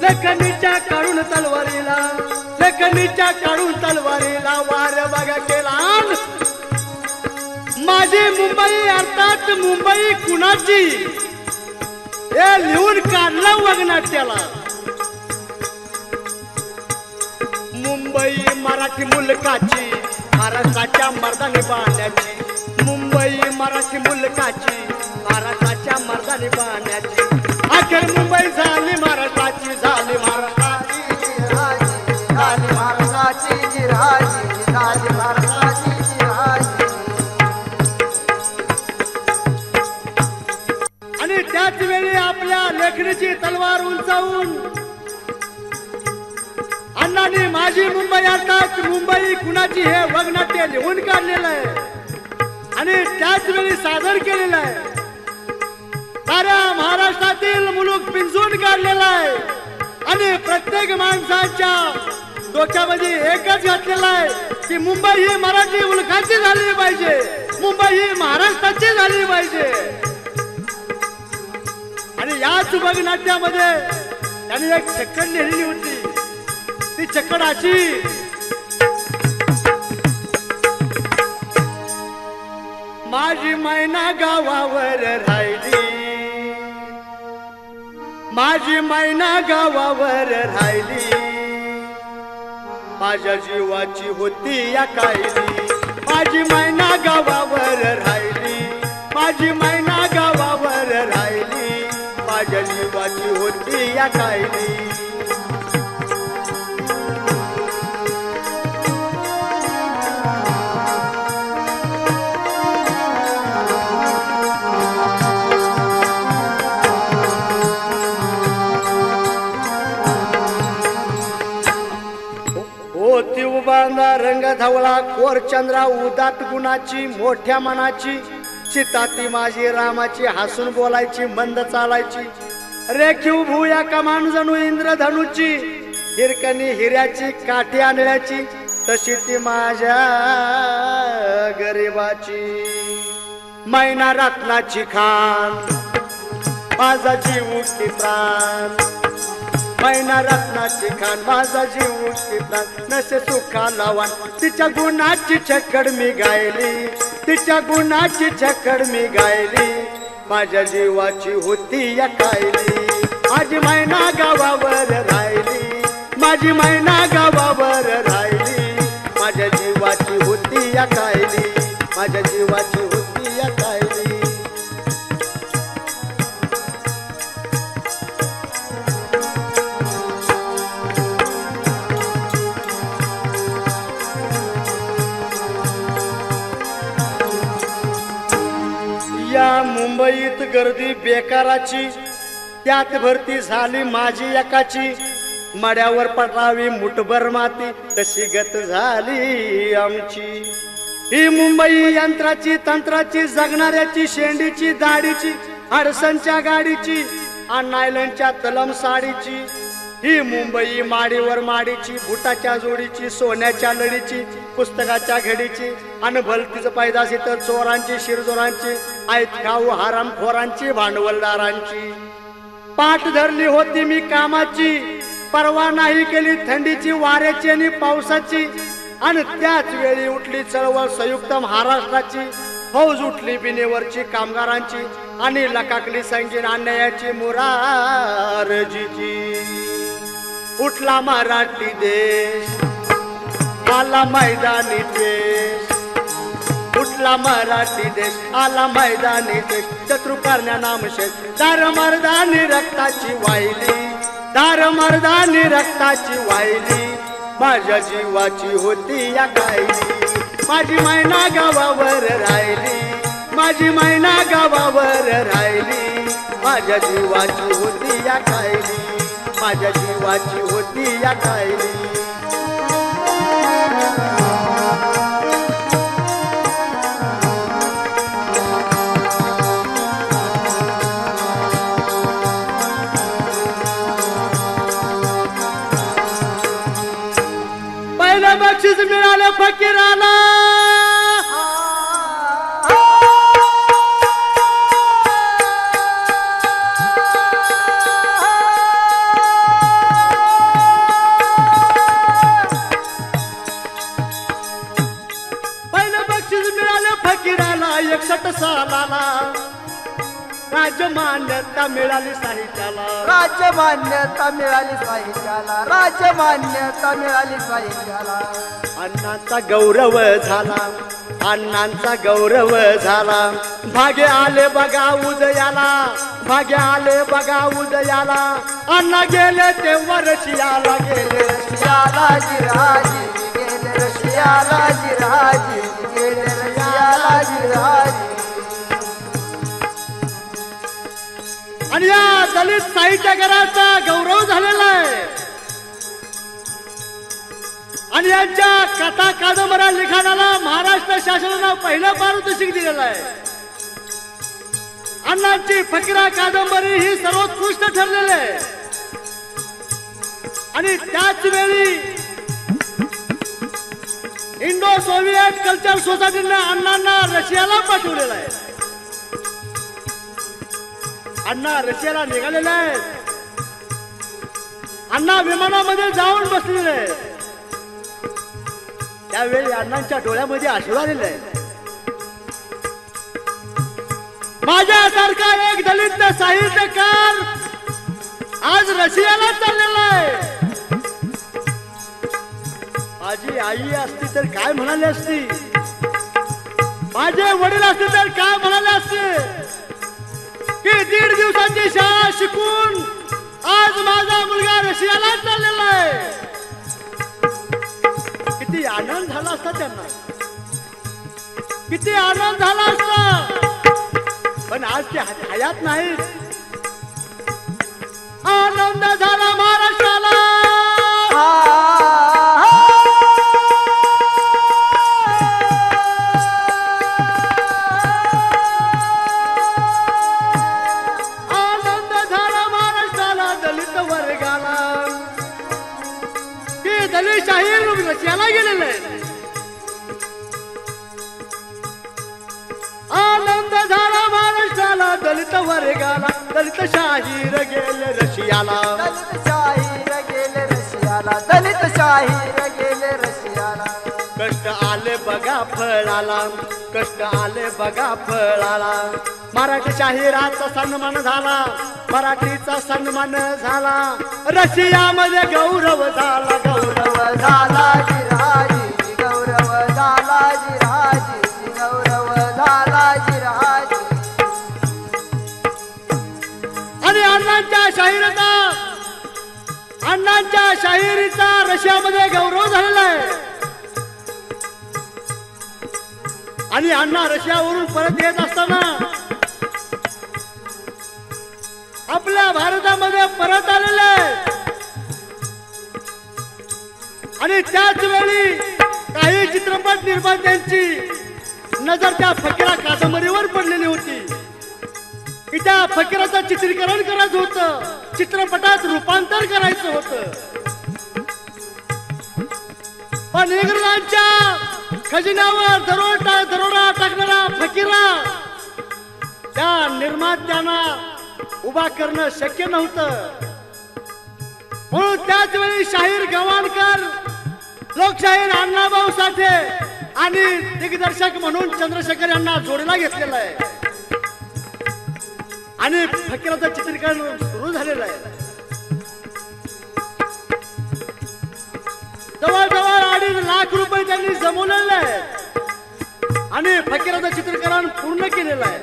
लेखणीच्या काढून तलवारीला, लेखणीच्या काढून तलवारीला वार बघा केला. माझी मुंबई अर्थात मुंबई कुणाची हे लिहून काढलं वगनाट्याला. मुंबई मराठी मुलकाची, महाराष्ट्राच्या मर्दानी बाण्याची. मुंबई मराठी मुलकाची, महाराष्ट्राच्या मर्दानी बाण्याची. अखेर मुंबई झाली महाराष्ट्राची, झाली महाराष्ट्राची जिराजी, झाली महाराष्ट्राची जिराजी, झाली महाराष्ट्राची जिराजी. आणि त्याच वेळी आपल्या लेखणीची तलवार उंचावून अण्णांनी माझी मुंबई अर्थात मुंबई कुणाची हे वगनाट्य लिहून काढलेलं आहे आणि त्याच वेळी सादर केलेलं आहे. साऱ्या महाराष्ट्रातील मुलूक पिंजून काढलेला आहे आणि प्रत्येक माणसाच्या डोक्यामध्ये एकच घातलेला आहे की मुंबई ही मराठी मुलकाची झाली पाहिजे, मुंबई ही महाराष्ट्राची झाली पाहिजे. आणि याच वगनाट्यामध्ये त्यांनी एक चक्कड लिहिली होती. ती चक्कड अशी, माझी मैना गावावर राहिली, माझी मैना गावावर राहिली, माझ्या जीवाची होती या कायली. माझी मैना गावावर राहिली, माझी मैना गावावर राहिली, माझ्या जीवाची होती या कायली. बांधा रंग धवळा कोर चंद्रा उदात गुणाची, मोठ्या मनाची. सीता ती माझी रामाची, हसून बोलायची, मंद चालायची. रेखीव भूया कमान जणू इंद्रधनुची, हिरकणी हिऱ्याची, काठी आंधळ्याची. तशी ती माझ्या गरीबाची. मैना रत्नाची खान, माझा जीव की प्राण. मैना रत्नाची खान माझा जीव की प्राण नसे सुखाला वाण तिच्या गुणाची छकड मी गायली तिच्या गुणाची छकड मी गायली माझ्या जीवाची होती या कायली माझी मैना गावावर राहिली माझी मैना गावावर राहिली माझ्या जीवाची होती या कायली माझ्या जीवाची होती या कायली या मुंबईत गर्दी बेकाराची त्यात भरती झाली माझी एकाची मड्यावर पटावी मुठभर माती तशी गत झाली आमची ही मुंबई यंत्राची तंत्राची जगणाऱ्याची शेंडीची दाढीची हडसनच्या गाडीची नायलनच्या तलम साडीची ही मुंबई माडीवर माडीची बुटाच्या जोडीची सोन्याच्या लढीची पुस्तकाच्या घडीची आणि भलतीच पैदाशी तर चोरांची शिरजोरांची ऐत खाऊ हरामखोरांची भांडवलदारांची पाठ धरली होती मी कामाची परवा नाही केली थंडीची वाऱ्याची आणि पावसाची आणि त्याच वेळी उठली चळवळ संयुक्त महाराष्ट्राची फौज उठली बिनेवरची कामगारांची आणि लकाकली संगीन अन्यायाची मुरारजीची उठला मराठी देश आला मैदानी देश उठला मराठी देश आला मैदानी देश शत्रू करण्या नामशेष दार मर्दानी रक्ताची वाहिली दार मर्दानी रक्ताची वाहिली माझ्या जीवाची होती या कायली माझी मैना गावावर राहिली माझी मैना गावावर राहिली माझ्या जीवाची होती या कायली माझ्या जीवाची होती या कायली पहिलं बक्षीस मिळालं फकीराला पहिलं बक्षीस मिळालं फकीराला 61 सालाला राजमान्यता मिळाली साहित्याला राजमान्यता मिळाली साहित्याला राजमान्यता मिळाली साहित्याला अण्णांचा गौरव झाला अण्णांचा गौरव झाला भाग्य आले बघा उदयाला भाग्य आले बघा उदयाला अण्णा गेले तेव्हा रशियाला गेले रशियाला जिराजी गेले रशियाला जिराजी गेले रशियाला जिराजी आणि या दलित साहित्यकाराचा गौरव झालेला आहे आणि यांच्या कथा कादंबऱ्या लिखाणाला महाराष्ट्र शासनानं पहिलं पारितोषिक दिलेलं आहे अण्णांची फकीरा कादंबरी ही सर्वोत्कृष्ट ठरलेली आहे आणि त्याच वेळी इंडो सोव्हिएट कल्चर सोसायटीने अण्णांना रशियाला पाठवलेलं आहे अण्णा रशियाला निघालेले आहेत अण्णा विमानामध्ये जाऊन बसलेले आहेत त्यावेळी अण्णांच्या डोळ्यामध्ये अश्रू आलेले आहेत माझ्यासारखा एक दलित साहित्यकार आज रशियाला चाललेला आहे माझी आई असती तर काय म्हणाली असती माझे वडील असते तर काय म्हणाले असते की 1.5 दिवसाची शाळा शिकून आज माझा मुलगा रशियाला चाललेला आहे किती आनंद झाला असता त्यांना किती आनंद झाला असता पण आज ते हयात नाहीत आनंद झाला महाराष्ट्राला दलितशाही रशियाला गेलेले आनंद झाला महाराष्ट्राला दलित वर्गाला दलित शाहीर गेले रशियाला दलितशाही बघा फळाला, कष्ट आले बघा फळाला. मराठी शाहिराचा सन्मान झाला, मराठीचा सन्मान झाला. रशियामध्ये गौरव झाला, गौरव झाला जिराजी, गौरव झाला जिराजी, गौरव झाला जिराजी. आणि अण्णांच्या शाहिरीचा रशियामध्ये गौरव झालेला आहे. आणि अण्णा रशियावरून परत येत असताना आपल्या भारतामध्ये परत आलेले आहेत. आणि त्याच वेळी काही चित्रपट निर्मात्यांची नजर त्या फकीरा कादंबरीवर पडलेली होती की त्या फकीराचं चित्रीकरण करायचं होतं, चित्रपटात रूपांतर करायचं होतं. पण इंग्रजांच्या खजिन्यावर दरोडा टाकणारा फकीरा त्या निर्मात्यांना उभा करणं शक्य नव्हतं. म्हणून त्याच वेळी शाहीर गव्हाणकर, लोकशाहीर अण्णाभाऊ साठे आणि दिग्दर्शक म्हणून चंद्रशेखर यांना जोडीला घेतलेला आहे. आणि फकीराचं चित्रीकरण सुरू झालेलं आहे. जवळजवळ 2.5 लाख रुपये त्यांनी जमवलेले आहेत आणि फकीराचं चित्रीकरण पूर्ण केलेलं आहे.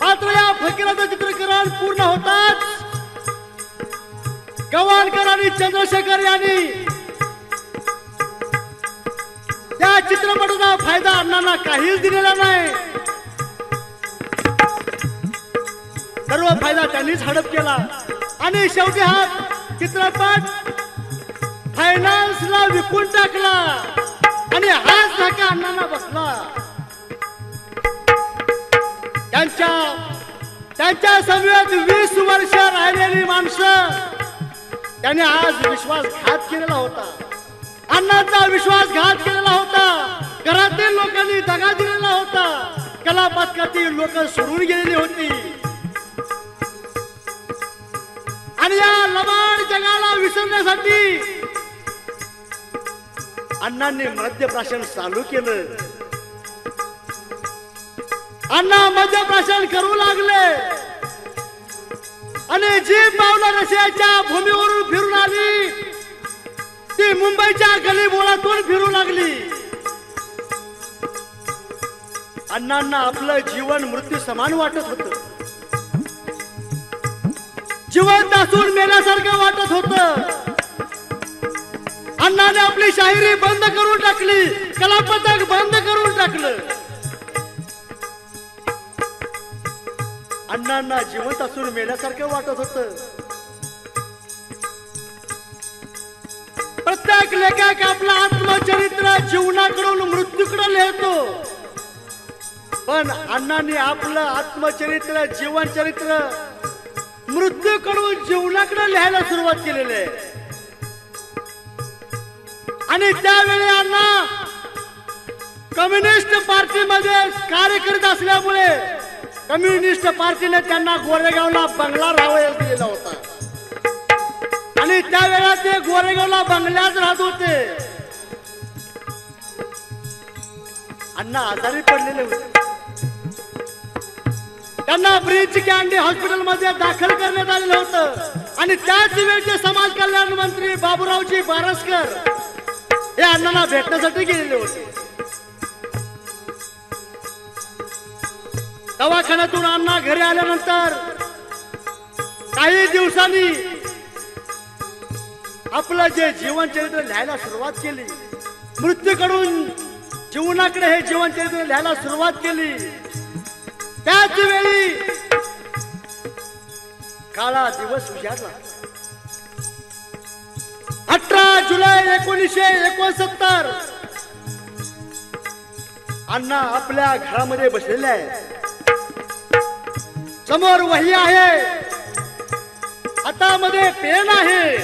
मात्र या फकीराचं चित्रीकरण पूर्ण होताच गव्हाणकर आणि चंद्रशेखर यांनी त्या चित्रपटाचा फायदा अण्णांना काहीच दिलेला नाही. सर्व फायदा त्यांनीच हडप केला आणि शेवटी हा चित्रपट फायनान्सला विकून टाकला आणि हाच धक्का अण्णांना बसला. त्यांच्या समवेत 20 वर्ष राहिलेली माणसं त्यांनी आज विश्वासघात केलेला होता. अण्णांचा विश्वासघात केलेला होता. घरातील लोकांनी दगा दिलेला होता. कला पथकातील लोक सोडून गेलेली होती. आणि या लबाड जगाला विसरण्यासाठी अण्णांनी मद्यप्राशन चालू केलं. अण्णा मद्यप्राशन करू लागले आणि जी पावलं रशियाच्या भूमीवरून फिरून आली ती मुंबईच्या गलीबोळातून फिरू लागली. अण्णांना आपलं जीवन मृत्यू समान वाटत होतं. जिवंत असून मेल्यासारखं वाटत होतं. अण्णाने आपली शाहिरी बंद करून टाकली, कलापथक बंद करून टाकलं. अण्णांना जिवंत असून मेल्यासारखं वाटत होतं. प्रत्येक लेखक आपलं आत्मचरित्र जीवनाकडून मृत्यूकडे लिहितो. पण अण्णांनी आपलं आत्मचरित्र, जीवनचरित्र मृत्यूकडून जीवनाकडे लिहायला सुरुवात केलेली आहे. आणि त्यावेळी अण्णा कम्युनिस्ट पार्टीमध्ये कार्य करीत असल्यामुळे कम्युनिस्ट पार्टीने त्यांना गोरेगावला बंगला राहायला दिलेला होता. आणि त्यावेळेला ते गोरेगावला बंगल्यात राहत होते. अण्णा आजारी पडलेले होते. त्यांना ब्रीच कॅन्डी हॉस्पिटल मध्ये दाखल करण्यात आलेलं होतं. आणि त्याच वेळचे समाज कल्याण मंत्री बाबूरावजी बारसकर हे अण्णांना भेटण्यासाठी गेलेले होते. दवाखान्यातून अण्णा घरी आल्यानंतर काही दिवसांनी आपलं जे जीवनचरित्र लिहायला सुरुवात केली. मृत्यूकडून जीवनाकडे हे जीवनचरित्र लिहायला सुरुवात केली. त्याच वेळी काळा दिवस उजाडला. 18 जुलै 1969 अण्णा आपल्या घरामध्ये बसलेले आहे. समोर वही आहे, हातामध्ये पेन आहे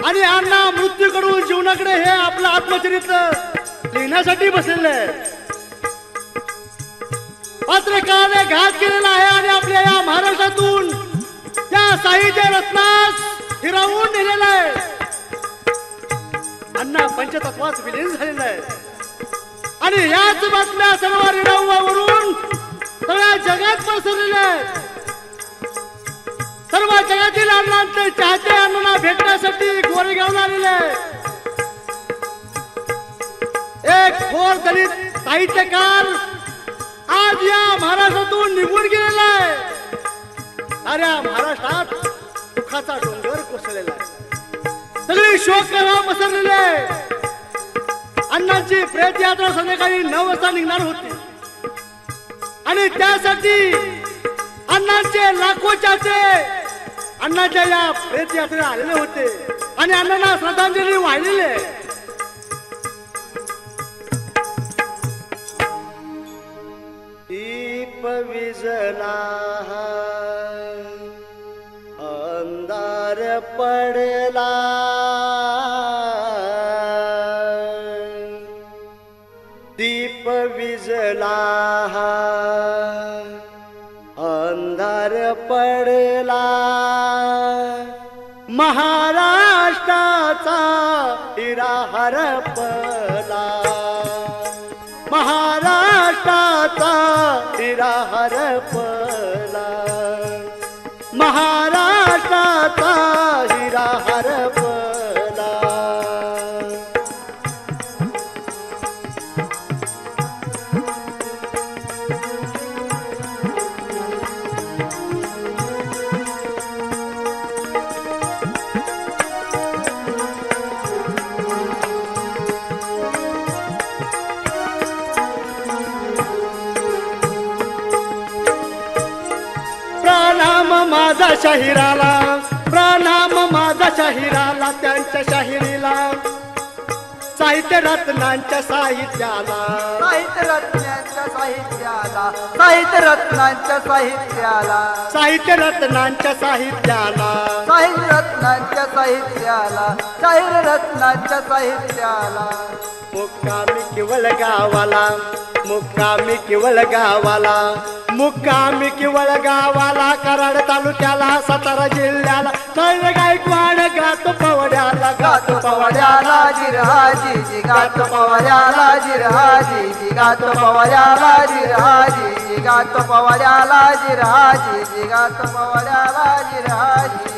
आणि अण्णा मृत्यूकडून जीवनाकडे हे आपलं आत्मचरित्र लिहिण्यासाठी बसलेले आहे. मात्र काळाने घात केलेला आहे आणि आपल्या या महाराष्ट्रातून त्या साहित्य रत्नास हिरावून नेलेला आहे. अण्णा पंचतत्वात विलीन झालेला आहे. आणि याच बातम्या सर्व रेडिओवरून सगळ्या जगात पसरलेल्या आहेत. सर्व जगातील अण्णांचे चाहते अण्णांना भेटण्यासाठी गोरेगावला आलेले आहे. एक थोर दलित साहित्यकार आज या महाराष्ट्रातून निघून गेलेला आहे. अरे महाराष्ट्रात दुःखाचा डोंगर कोसळलेला आहे. सगळी शोककळा पसरलेली आहे. अण्णांची प्रेत यात्रा संध्याकाळी 9 वाजता निघणार होती आणि त्यासाठी अण्णांचे लाखो चाहते अण्णाच्या या प्रेत यात्रेला आलेले होते आणि अण्णांना श्रद्धांजली वाहिलेली आहे. दीप विझला अंधार पडला दीप विझला अंधार पडला महाराष्ट्राचा हिरा हरपला महाराष्ट्राचा हिरा हरपला महाराष्ट्राचा हिरा हरपला. प्रणाम माझा शाहिराला प्रणाम माझा शाहिराला त्यांच्या शाहिरीला साहित्य रत्नांच्या साहित्याला साहित्य रत्नांच्या साहित्याला साहित्य रत्नांच्या साहित्याला साहित्य रत्नांच्या साहित्याला साहित्य रत्नांच्या साहित्याला साहित्य रत्नांच्या साहित्याला. मुक्कामी केवळ गावाला मुक्कामी केवळ गावाला मुक्कामी केवळ गावाला कराड तालुक्याला सातारा जिल्ह्याला नळ गायकवाड गातो पवड्याला गातो पवड्याला जिरहाजी गातो पवड्याला जिरहाजी गातो पवड्याला जिरहाजी गातो पवड्याला जिरहाजी गातो पवड्याला जिरहाजी.